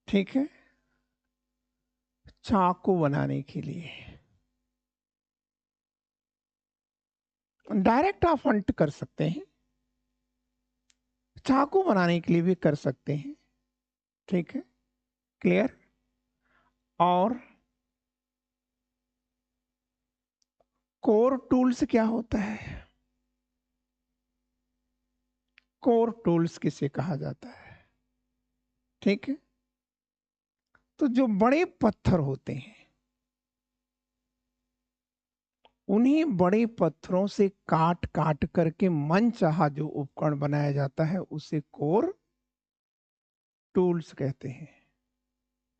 S1: ठीक है, चाकू बनाने के लिए। डायरेक्ट आप हंट कर सकते हैं, चाकू बनाने के लिए भी कर सकते हैं, ठीक है। क्लियर? और कोर टूल्स क्या होता है? कोर टूल्स किसे कहा जाता है? ठीक है। तो जो बड़े पत्थर होते हैं, उन्हीं बड़े पत्थरों से काट काट करके मनचाहा जो उपकरण बनाया जाता है उसे कोर टूल्स कहते हैं।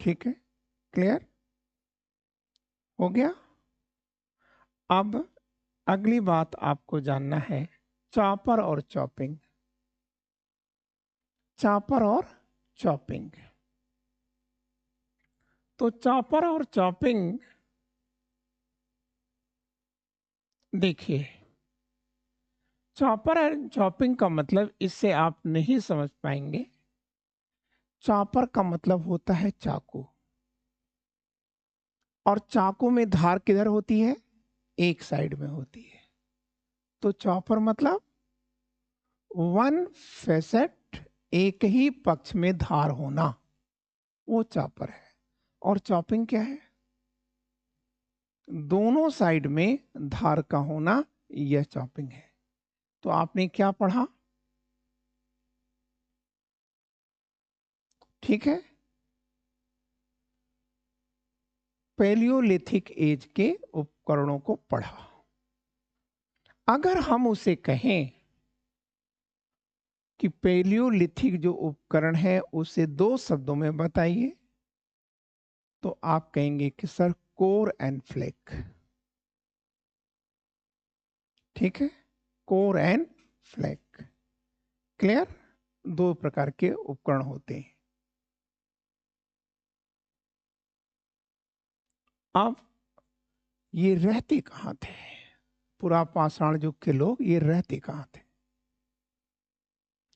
S1: ठीक है। क्लियर हो गया? अब अगली बात आपको जानना है, चॉपर और चॉपिंग। चॉपर और चॉपिंग। तो चॉपर और चॉपिंग, देखिए, चॉपर एंड चॉपिंग का मतलब इससे आप नहीं समझ पाएंगे। चॉपर का मतलब होता है चाकू, और चाकू में धार किधर होती है? एक साइड में होती है। तो चॉपर मतलब वन फेसेट, एक ही पक्ष में धार होना, वो चॉपर है। और चॉपिंग क्या है? दोनों साइड में धार का होना, यह चॉपिंग है। तो आपने क्या पढ़ा? ठीक है, पैलियोलिथिक एज के उपकरणों को पढ़ा। अगर हम उसे कहें कि पैलियोलिथिक जो उपकरण है उसे दो शब्दों में बताइए, तो आप कहेंगे कि सर कोर एंड फ्लेक। ठीक है, कोर एंड फ्लेक। क्लियर? दो प्रकार के उपकरण होते हैं। अब ये रहते कहां थे? पुरा पाषाण युग के लोग ये रहते कहां थे?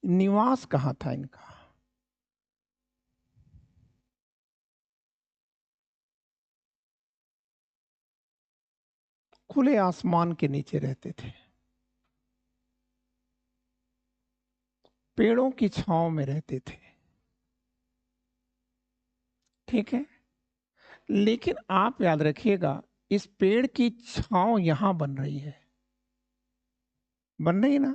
S1: निवास कहां था इनका? खुले आसमान के नीचे रहते थे, पेड़ों की छांव में रहते थे। ठीक है। लेकिन आप याद रखिएगा, इस पेड़ की छांव यहां बन रही है, बन रही ना?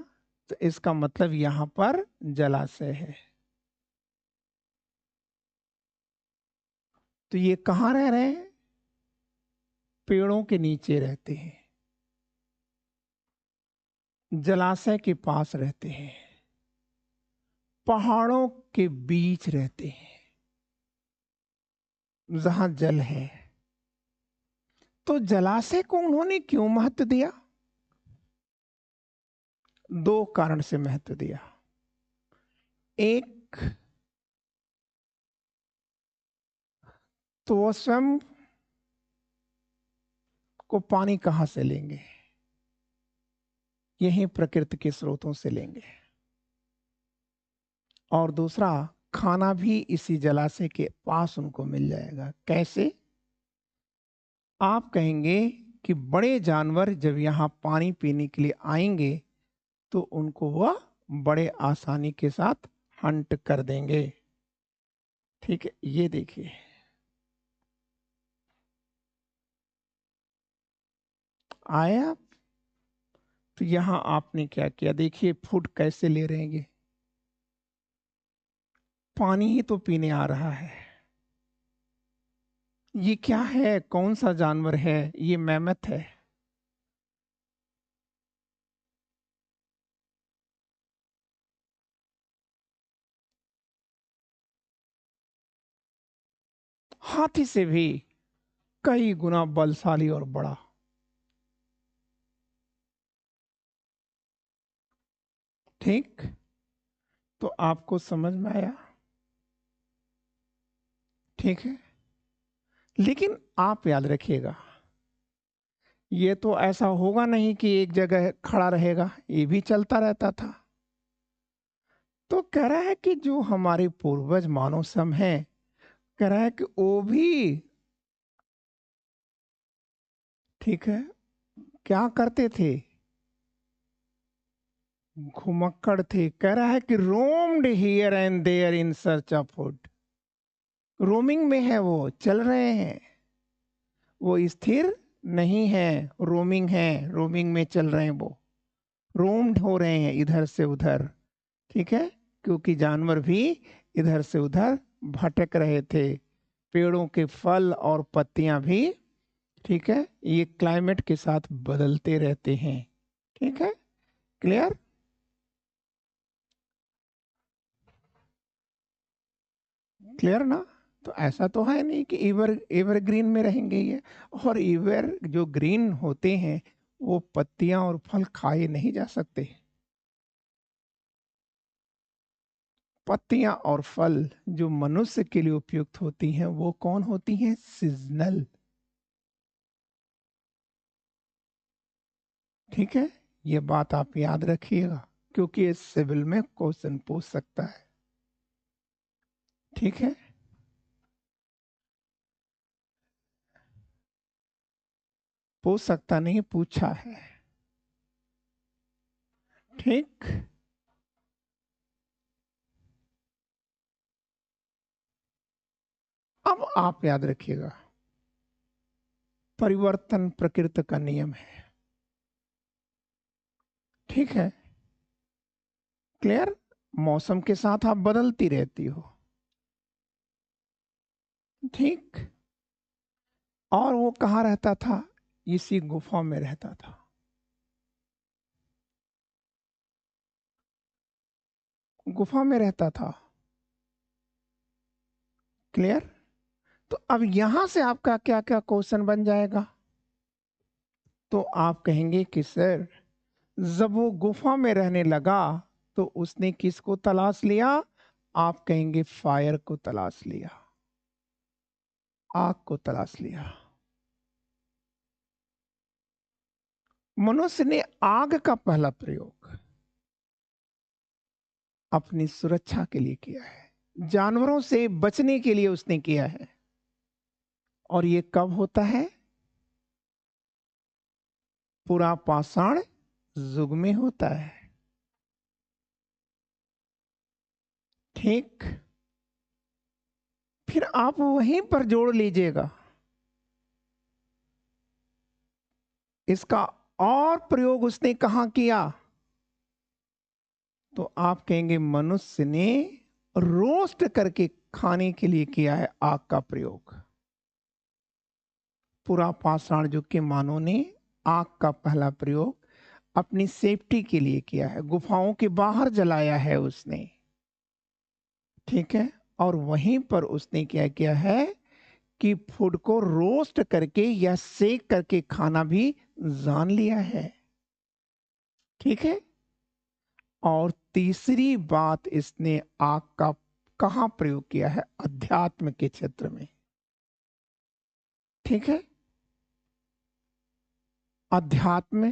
S1: तो इसका मतलब यहां पर जलाशय है। तो ये कहां रह रहे हैं? पेड़ों के नीचे रहते हैं, जलाशय के पास रहते हैं, पहाड़ों के बीच रहते हैं जहां जल है। तो जलाशय को उन्होंने क्यों महत्व दिया? दो कारण से महत्व दिया। एक, तो वो स्वयं को पानी कहां से लेंगे? यही प्रकृति के स्रोतों से लेंगे। और दूसरा, खाना भी इसी जलाशय के पास उनको मिल जाएगा। कैसे? आप कहेंगे कि बड़े जानवर जब यहां पानी पीने के लिए आएंगे तो उनको वह बड़े आसानी के साथ हंट कर देंगे। ठीक है, ये देखिए आया। तो यहां आपने क्या किया, देखिए फूड कैसे ले रहे हैं ये, पानी ही तो पीने आ रहा है। ये क्या है, कौन सा जानवर है, ये मैमथ है। हाथी से भी कई गुना बलशाली और बड़ा। ठीक, तो आपको समझ में आया। ठीक है, लेकिन आप याद रखिएगा, ये तो ऐसा होगा नहीं कि एक जगह खड़ा रहेगा, ये भी चलता रहता था। तो कह रहा है कि जो हमारे पूर्वज मानव सम हैं, कह रहा है कि वो भी, ठीक है, क्या करते थे, घुमक्कड़ थे। कह रहा है कि roamed here and there in search of food. Roaming में है, वो चल रहे हैं, वो स्थिर नहीं है, रोमिंग है, रोमिंग में चल रहे हैं, वो रोम्ड हो रहे हैं इधर से उधर। ठीक है, क्योंकि जानवर भी इधर से उधर भटक रहे थे। पेड़ों के फल और पत्तियां भी, ठीक है, ये क्लाइमेट के साथ बदलते रहते हैं। ठीक है, क्लियर। क्लियर ना। तो ऐसा तो है नहीं कि एवरग्रीन में रहेंगे ये। और एवर जो ग्रीन होते हैं, वो पत्तियां और फल खाए नहीं जा सकते। पत्तियां और फल जो मनुष्य के लिए उपयुक्त होती हैं, वो कौन होती हैं, सीजनल। ठीक है, ये बात आप याद रखिएगा, क्योंकि ये सिविल में क्वेश्चन पूछ सकता है। ठीक है, पूछ सकता नहीं, पूछा है। ठीक, अब आप याद रखिएगा, परिवर्तन प्रकृति का नियम है। ठीक है, क्लियर। मौसम के साथ आप बदलती रहती हो। ठीक, और वो कहाँ रहता था, इसी गुफा में रहता था। गुफा में रहता था। क्लियर। तो अब यहां से आपका क्या क्या क्वेश्चन बन जाएगा। तो आप कहेंगे कि सर, जब वो गुफा में रहने लगा, तो उसने किसको तलाश लिया। आप कहेंगे फायर को तलाश लिया, आग को तलाश लिया। मनुष्य ने आग का पहला प्रयोग अपनी सुरक्षा के लिए किया है, जानवरों से बचने के लिए उसने किया है। और ये कब होता है, पूरा पाषाण युग में होता है। ठीक, फिर आप वहीं पर जोड़ लीजिएगा इसका, और प्रयोग उसने कहां किया। तो आप कहेंगे मनुष्य ने रोस्ट करके खाने के लिए किया है आग का प्रयोग। पूरा पाषाण युग के मानव ने आग का पहला प्रयोग अपनी सेफ्टी के लिए किया है, गुफाओं के बाहर जलाया है उसने। ठीक है, और वहीं पर उसने क्या किया है कि फूड को रोस्ट करके या सेक करके खाना भी जान लिया है। ठीक है, और तीसरी बात, इसने आग का कहां प्रयोग किया है, अध्यात्म के क्षेत्र में। ठीक है, अध्यात्म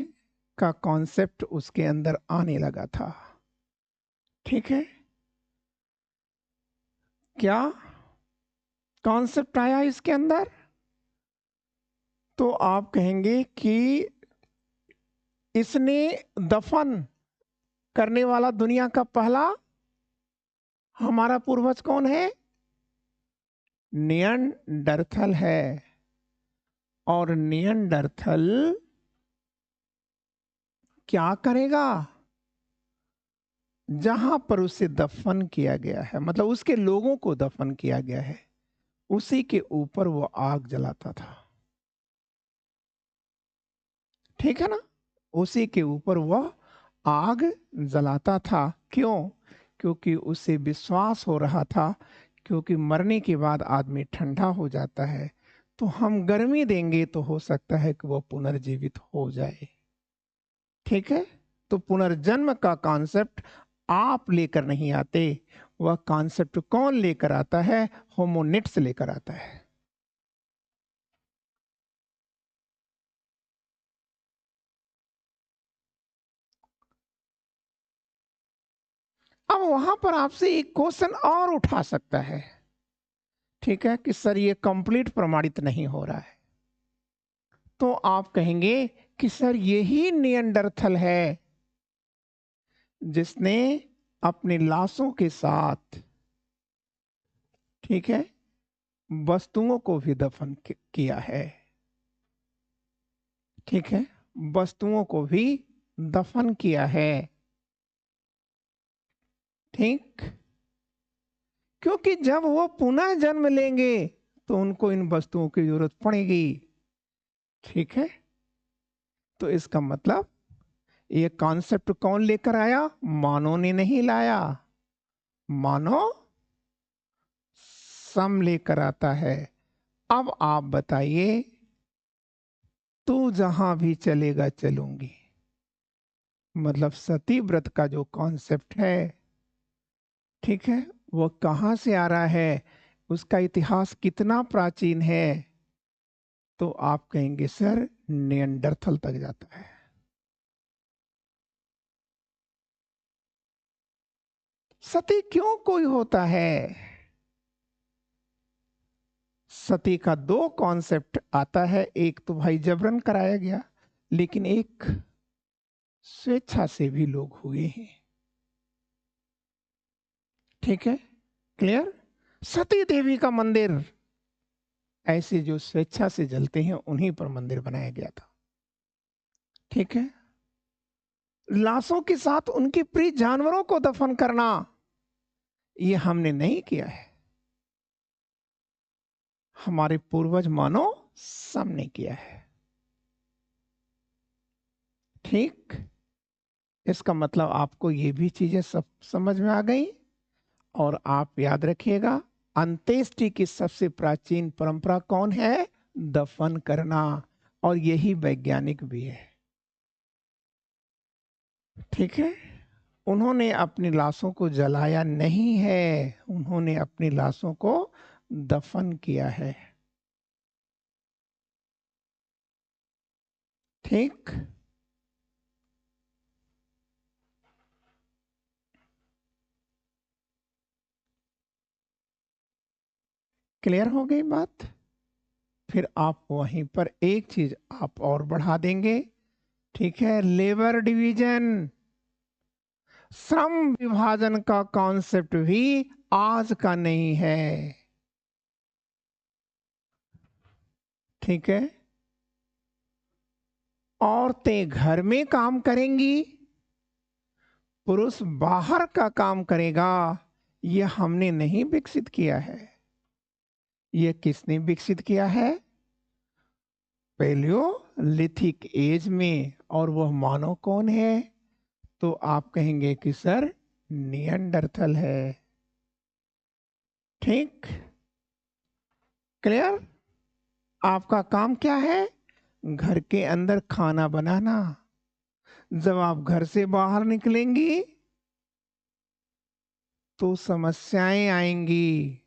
S1: का कॉन्सेप्ट उसके अंदर आने लगा था। ठीक है, क्या कॉन्सेप्ट आया इसके अंदर। तो आप कहेंगे कि इसने दफन करने वाला दुनिया का पहला हमारा पूर्वज कौन है? नियंडरथल है। और नियंडरथल क्या करेगा? जहां पर उसे दफन किया गया है, मतलब उसके लोगों को दफन किया गया है, उसी के ऊपर वो आग जलाता था। ठीक है ना? उसी के ऊपर वह आग जलाता था। क्यों? क्योंकि उसे विश्वास हो रहा था, क्योंकि मरने के बाद आदमी ठंडा हो जाता है, तो हम गर्मी देंगे तो हो सकता है कि वह पुनर्जीवित हो जाए। ठीक है? तो पुनर्जन्म का कॉन्सेप्ट आप लेकर नहीं आते, वह कॉन्सेप्ट कौन लेकर आता है? होमोनिड्स लेकर आता है। अब वहां पर आपसे एक क्वेश्चन और उठा सकता है, ठीक है, कि सर ये कंप्लीट प्रमाणित नहीं हो रहा है। तो आप कहेंगे कि सर यही नियंडरथल है जिसने अपनी लाशों के साथ, ठीक है, वस्तुओं को भी दफन किया है। ठीक है, वस्तुओं को भी दफन किया है। ठीक, क्योंकि जब वो पुनः जन्म लेंगे तो उनको इन वस्तुओं की जरूरत पड़ेगी। ठीक है, तो इसका मतलब ये कॉन्सेप्ट कौन लेकर आया? मानव ने नहीं लाया, मानव सम लेकर आता है। अब आप बताइए, तू जहां भी चलेगा चलूंगी, मतलब सती व्रत का जो कॉन्सेप्ट है, ठीक है, वो कहां से आ रहा है, उसका इतिहास कितना प्राचीन है? तो आप कहेंगे सर नियंडरथल तक जाता है। सती क्यों कोई होता है? सती का दो कॉन्सेप्ट आता है, एक तो भाई जबरन कराया गया, लेकिन एक स्वेच्छा से भी लोग हुए हैं। ठीक है, क्लियर? सती देवी का मंदिर, ऐसे जो स्वेच्छा से जलते हैं उन्हीं पर मंदिर बनाया गया था। ठीक है, लाशों के साथ उनके प्रिय जानवरों को दफन करना, ये हमने नहीं किया है, हमारे पूर्वज मानो सबने किया है। ठीक, इसका मतलब आपको ये भी चीजें सब समझ में आ गई। और आप याद रखिएगा, अंत्येष्टि की सबसे प्राचीन परंपरा कौन है? दफन करना, और यही वैज्ञानिक भी है। ठीक है, उन्होंने अपनी लाशों को जलाया नहीं है, उन्होंने अपनी लाशों को दफन किया है। ठीक, क्लियर हो गई बात? फिर आप वहीं पर एक चीज आप और बढ़ा देंगे, ठीक है, लेबर डिवीजन, श्रम विभाजन का कॉन्सेप्ट भी आज का नहीं है। ठीक है, औरतें घर में काम करेंगी, पुरुष बाहर का काम करेगा, यह हमने नहीं विकसित किया है। यह किसने विकसित किया है? पैलियोलिथिक एज में। और वह मानव कौन है? तो आप कहेंगे कि सर नियंडरथल है। ठीक, क्लियर? आपका काम क्या है? घर के अंदर खाना बनाना। जब आप घर से बाहर निकलेंगी तो समस्याएं आएंगी।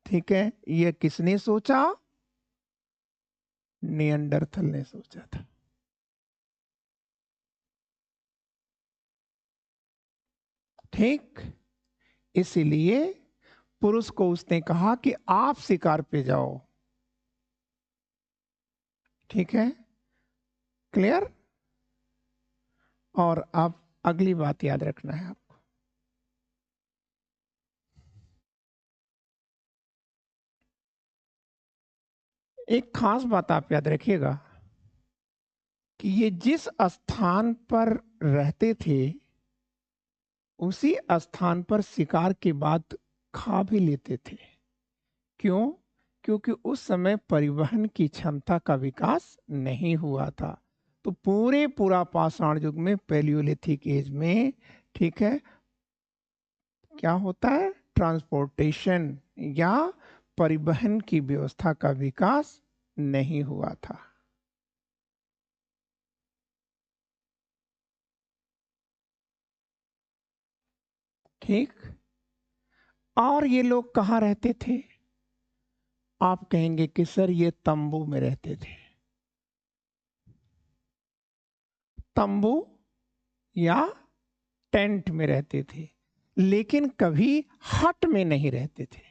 S1: ठीक है, यह किसने सोचा? नियंडरथल ने सोचा था। ठीक, इसीलिए पुरुष को उसने कहा कि आप शिकार पे जाओ। ठीक है, क्लियर? और अगली बात याद रखना है आपको। एक खास बात आप याद रखिएगा कि ये जिस स्थान पर रहते थे उसी स्थान पर शिकार के बाद खा भी लेते थे। क्यों? क्योंकि उस समय परिवहन की क्षमता का विकास नहीं हुआ था। तो पूरा पाषाण युग में, पैलियोलिथिक एज में, ठीक है, क्या होता है, ट्रांसपोर्टेशन या परिवहन की व्यवस्था का विकास नहीं हुआ था। ठीक। और ये लोग कहाँ रहते थे? आप कहेंगे कि सर ये तंबू में रहते थे। तंबू या टेंट में रहते थे, लेकिन कभी हट में नहीं रहते थे।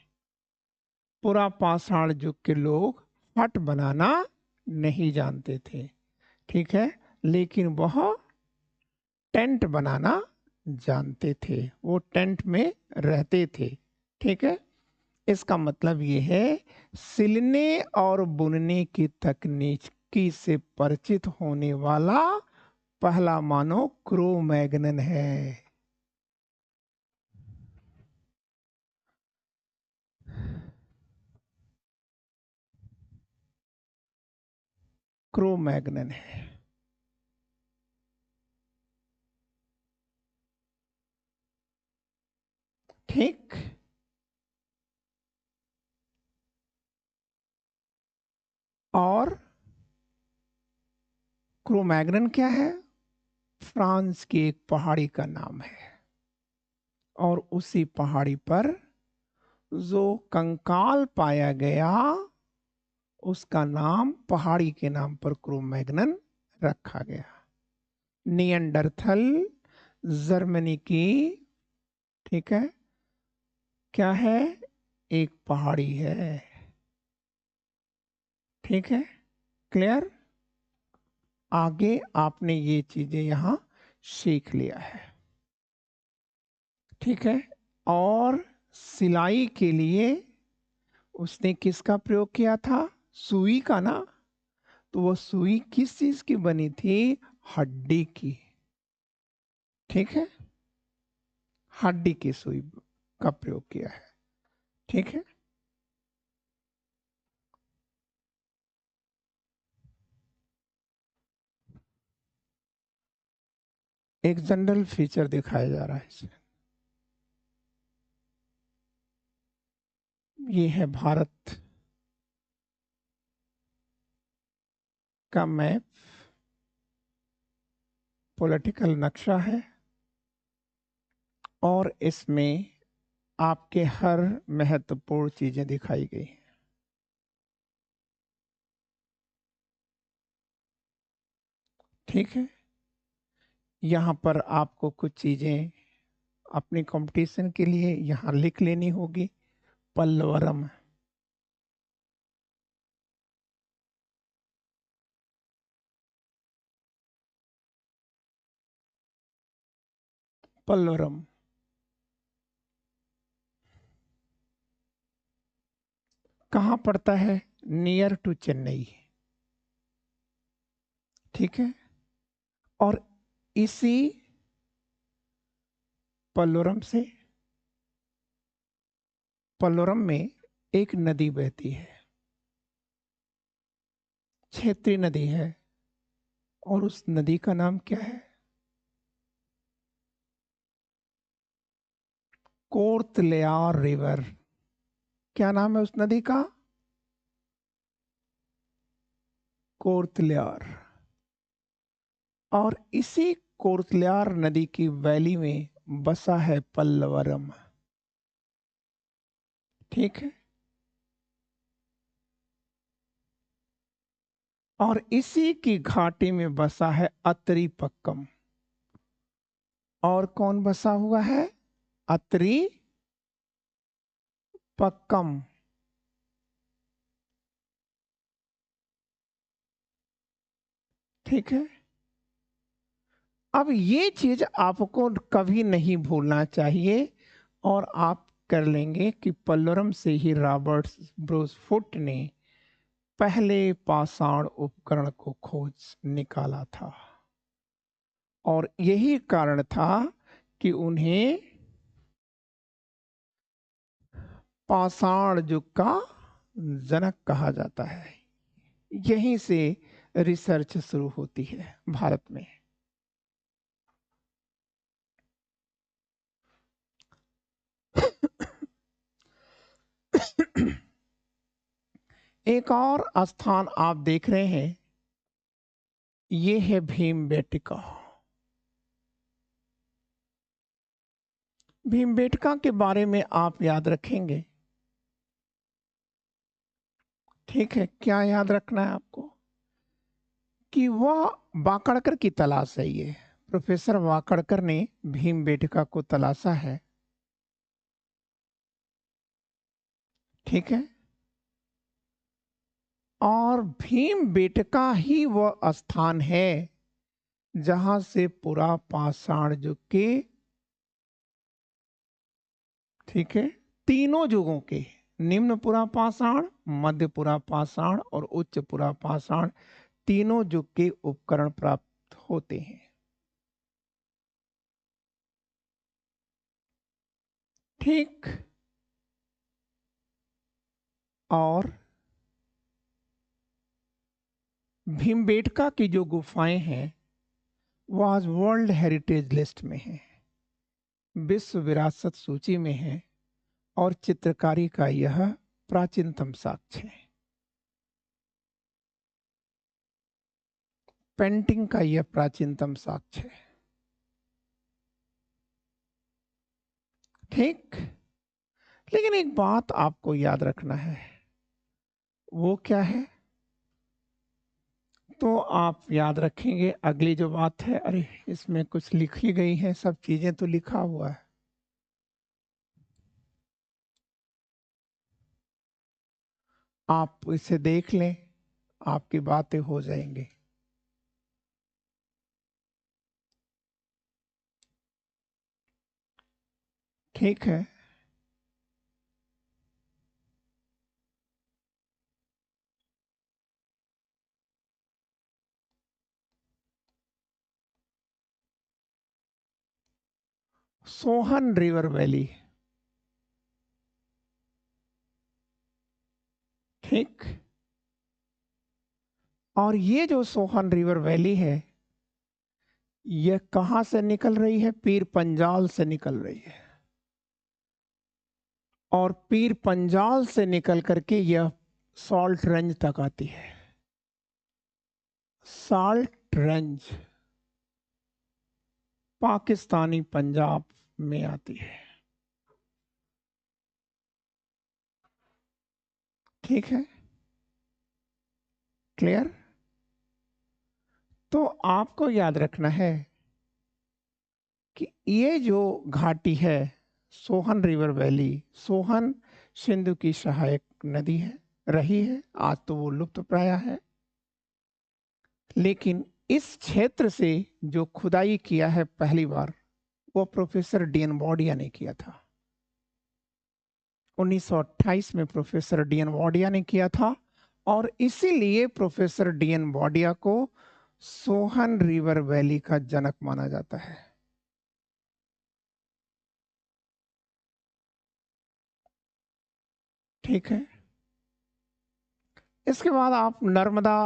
S1: पूरा पाषाण युग के लोग हट बनाना नहीं जानते थे, ठीक है, लेकिन वह टेंट बनाना जानते थे। वो टेंट में रहते थे, ठीक है। इसका मतलब ये है सिलने और बुनने की तकनीकी से परिचित होने वाला पहला मानव क्रो मैग्नन है। क्रो मैग्नन है। ठीक। और क्रो मैग्नन क्या है? फ्रांस की एक पहाड़ी का नाम है। और उसी पहाड़ी पर जो कंकाल पाया गया उसका नाम, पहाड़ी के नाम पर क्रो मैग्नन रखा गया। नियंडरथल जर्मनी की, ठीक है, क्या है, एक पहाड़ी है। ठीक है, क्लियर? आगे आपने ये चीजें यहां सीख लिया है, ठीक है। और सिलाई के लिए उसने किसका प्रयोग किया था? सुई का ना। तो वो सुई किस चीज की बनी थी? हड्डी की। ठीक है, हड्डी की सुई का प्रयोग किया है। ठीक है। एक जनरल फीचर दिखाया जा रहा है इसमें। ये है भारत का मैप, पॉलिटिकल नक्शा है, और इसमें आपके हर महत्वपूर्ण चीजें दिखाई गई हैं। ठीक है, यहाँ पर आपको कुछ चीजें अपनी कंपटीशन के लिए यहाँ लिख लेनी होगी। पल्लवरम, पल्लवरम कहाँ पड़ता है? Near to Chennai. ठीक है। और इसी पल्लवरम से, पल्लवरम में एक नदी बहती है, क्षेत्रीय नदी है, और उस नदी का नाम क्या है? कोर्तलेयार रिवर। क्या नाम है उस नदी का? कोर्तलेयार। और इसी कोर्तलेयार नदी की वैली में बसा है पल्लवरम। ठीक है। और इसी की घाटी में बसा है अत्रि पक्कम। और कौन बसा हुआ है? अत्रि पक्कम। ठीक है। अब ये चीज आपको कभी नहीं भूलना चाहिए, और आप कर लेंगे कि पल्लवरम से ही रॉबर्ट ब्रूसफुट ने पहले पाषाण उपकरण को खोज निकाला था, और यही कारण था कि उन्हें पाषाण युग का जनक कहा जाता है। यहीं से रिसर्च शुरू होती है भारत में। एक और स्थान आप देख रहे हैं, ये है भीमबेटका। भीमबेटका के बारे में आप याद रखेंगे, ठीक है? क्या याद रखना है आपको? कि वह वाकड़कर की तलाश है। ये प्रोफेसर वाकड़कर ने भीमबेटका को तलाशा है, ठीक है? और भीमबेटका ही वह स्थान है जहां से पुरा पाषाण युग के, ठीक है, तीनों युगों के, निम्न पुरा पाषाण, मध्य पुरा पाषाण और उच्च पुरा पाषाण, तीनों युग के उपकरण प्राप्त होते हैं, ठीक? और भीमबेटका की जो गुफाएं हैं वह आज वर्ल्ड हेरिटेज लिस्ट में है, विश्व विरासत सूची में है, और चित्रकारी का यह प्राचीनतम साक्ष्य है, पेंटिंग का यह प्राचीनतम साक्ष्य है, ठीक? लेकिन एक बात आपको याद रखना है, वो क्या है? तो आप याद रखेंगे अगली जो बात है, अरे इसमें कुछ लिखी गई है, सब चीजें तो लिखा हुआ है, आप इसे देख लें, आपकी बातें हो जाएंगी। ठीक है? सोहन रिवर वैली, ठीक? और ये जो सोहन रिवर वैली है, ये कहां से निकल रही है? पीर पंजाल से निकल रही है, और पीर पंजाल से निकल करके यह सॉल्ट रेंज तक आती है। सॉल्ट रेंज पाकिस्तानी पंजाब में आती है, ठीक है? क्लियर? तो आपको याद रखना है कि ये जो घाटी है, सोहन रिवर वैली, सोहन सिंधु की सहायक नदी है, रही है, आज तो वो लुप्त प्राय है, लेकिन इस क्षेत्र से जो खुदाई किया है पहली बार, वो प्रोफेसर डीएन वाडिया ने किया था। 1928 में प्रोफेसर डीएन वाडिया ने किया था, और इसीलिए प्रोफेसर डीएन वाडिया को सोहन रिवर वैली का जनक माना जाता है, ठीक है? इसके बाद आप नर्मदा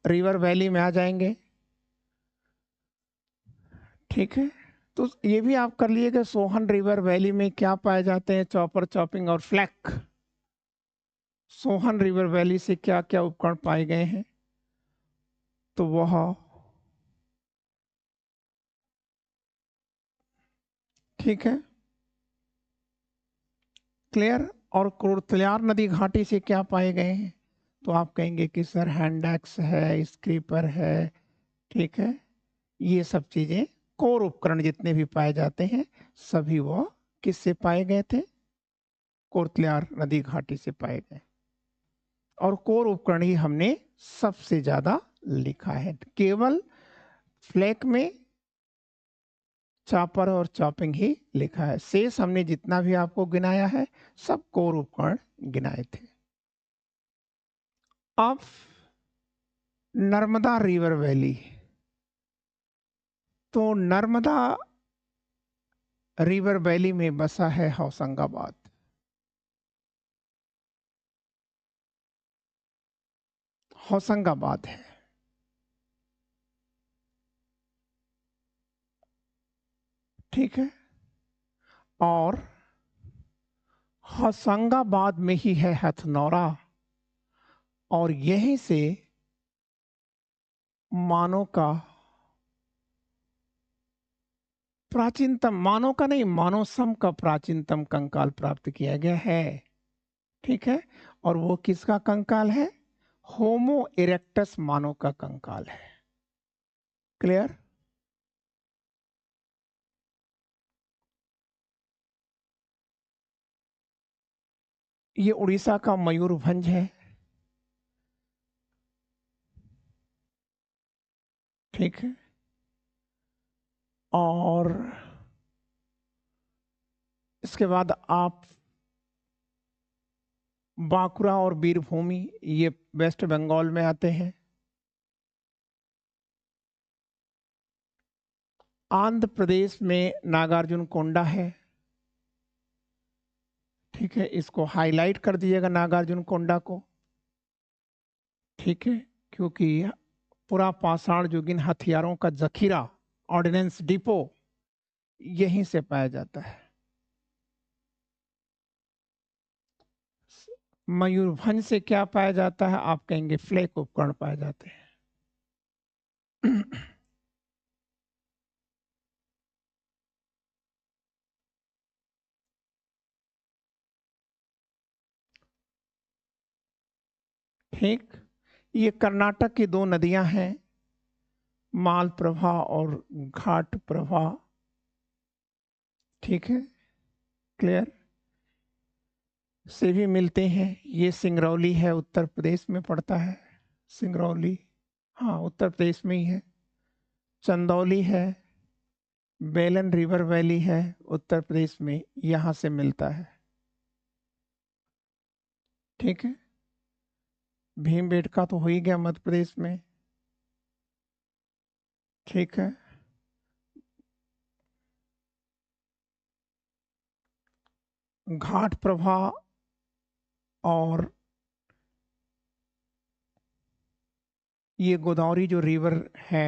S1: रिवर वैली में आ जाएंगे, ठीक है? तो ये भी आप कर लिए कि सोहन रिवर वैली में क्या पाए जाते हैं? चॉपर, चॉपिंग और फ्लैक। सोहन रिवर वैली से क्या क्या उपकरण पाए गए हैं? तो वह, ठीक है, क्लियर? और कोरतलियार नदी घाटी से क्या पाए गए हैं? तो आप कहेंगे कि सर हैंडैक्स है, स्क्रीपर है, ठीक है? ये सब चीजें, कोर उपकरण जितने भी पाए जाते हैं, सभी वो किससे पाए गए थे? कोरतलियार नदी घाटी से पाए गए। और कोर उपकरण ही हमने सबसे ज्यादा लिखा है, केवल फ्लैक में चॉपर और चॉपिंग ही लिखा है। शेष हमने जितना भी आपको गिनाया है सब कोर उपकरण गिनाए थे। अब नर्मदा रिवर वैली, तो नर्मदा रिवर वैली में बसा है होशंगाबाद। होशंगाबाद है, ठीक है। और होशंगाबाद में ही है हथनौरा, और यहीं से मानव का प्राचीनतम, मानव का नहीं, मानव सम का प्राचीनतम कंकाल प्राप्त किया गया है, ठीक है। और वो किसका कंकाल है? होमो इरेक्टस मानव का कंकाल है। क्लियर? ये उड़ीसा का मयूरभंज है, ठीक है। और इसके बाद आप बांकुरा और वीरभूमि, ये वेस्ट बंगाल में आते हैं। आंध्र प्रदेश में नागार्जुन कोंडा है, ठीक है। इसको हाईलाइट कर दीजिएगा नागार्जुन कोंडा को, ठीक है, क्योंकि पूरा पाषाण युगीन हथियारों का जखीरा, ऑर्डिनेंस डिपो, यहीं से पाया जाता है। मयूरभंज से क्या पाया जाता है? आप कहेंगे फ्लैक उपकरण पाए जाते हैं। ठीक। ये कर्नाटक की दो नदियां हैं, मालप्रभा और घाट प्रभा, ठीक है। क्लियर? से भी मिलते हैं। ये सिंगरौली है, उत्तर प्रदेश में पड़ता है। सिंगरौली, हाँ, उत्तर प्रदेश में ही है। चंदौली है, बेलन रिवर वैली है, उत्तर प्रदेश में, यहां से मिलता है, ठीक है। भीमबेटका तो हो ही गया मध्य प्रदेश में, ठीक है। घाट प्रभा और ये गोदावरी जो रिवर है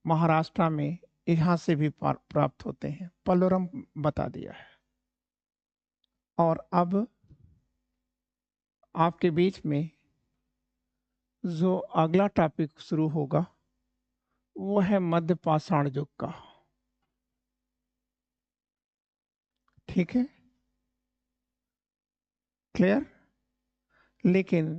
S1: महाराष्ट्र में, यहाँ से भी प्राप्त होते हैं। पलोरम बता दिया है। और अब आपके बीच में जो अगला टॉपिक शुरू होगा वो है मध्य पाषाण युग का, ठीक है। क्लियर? लेकिन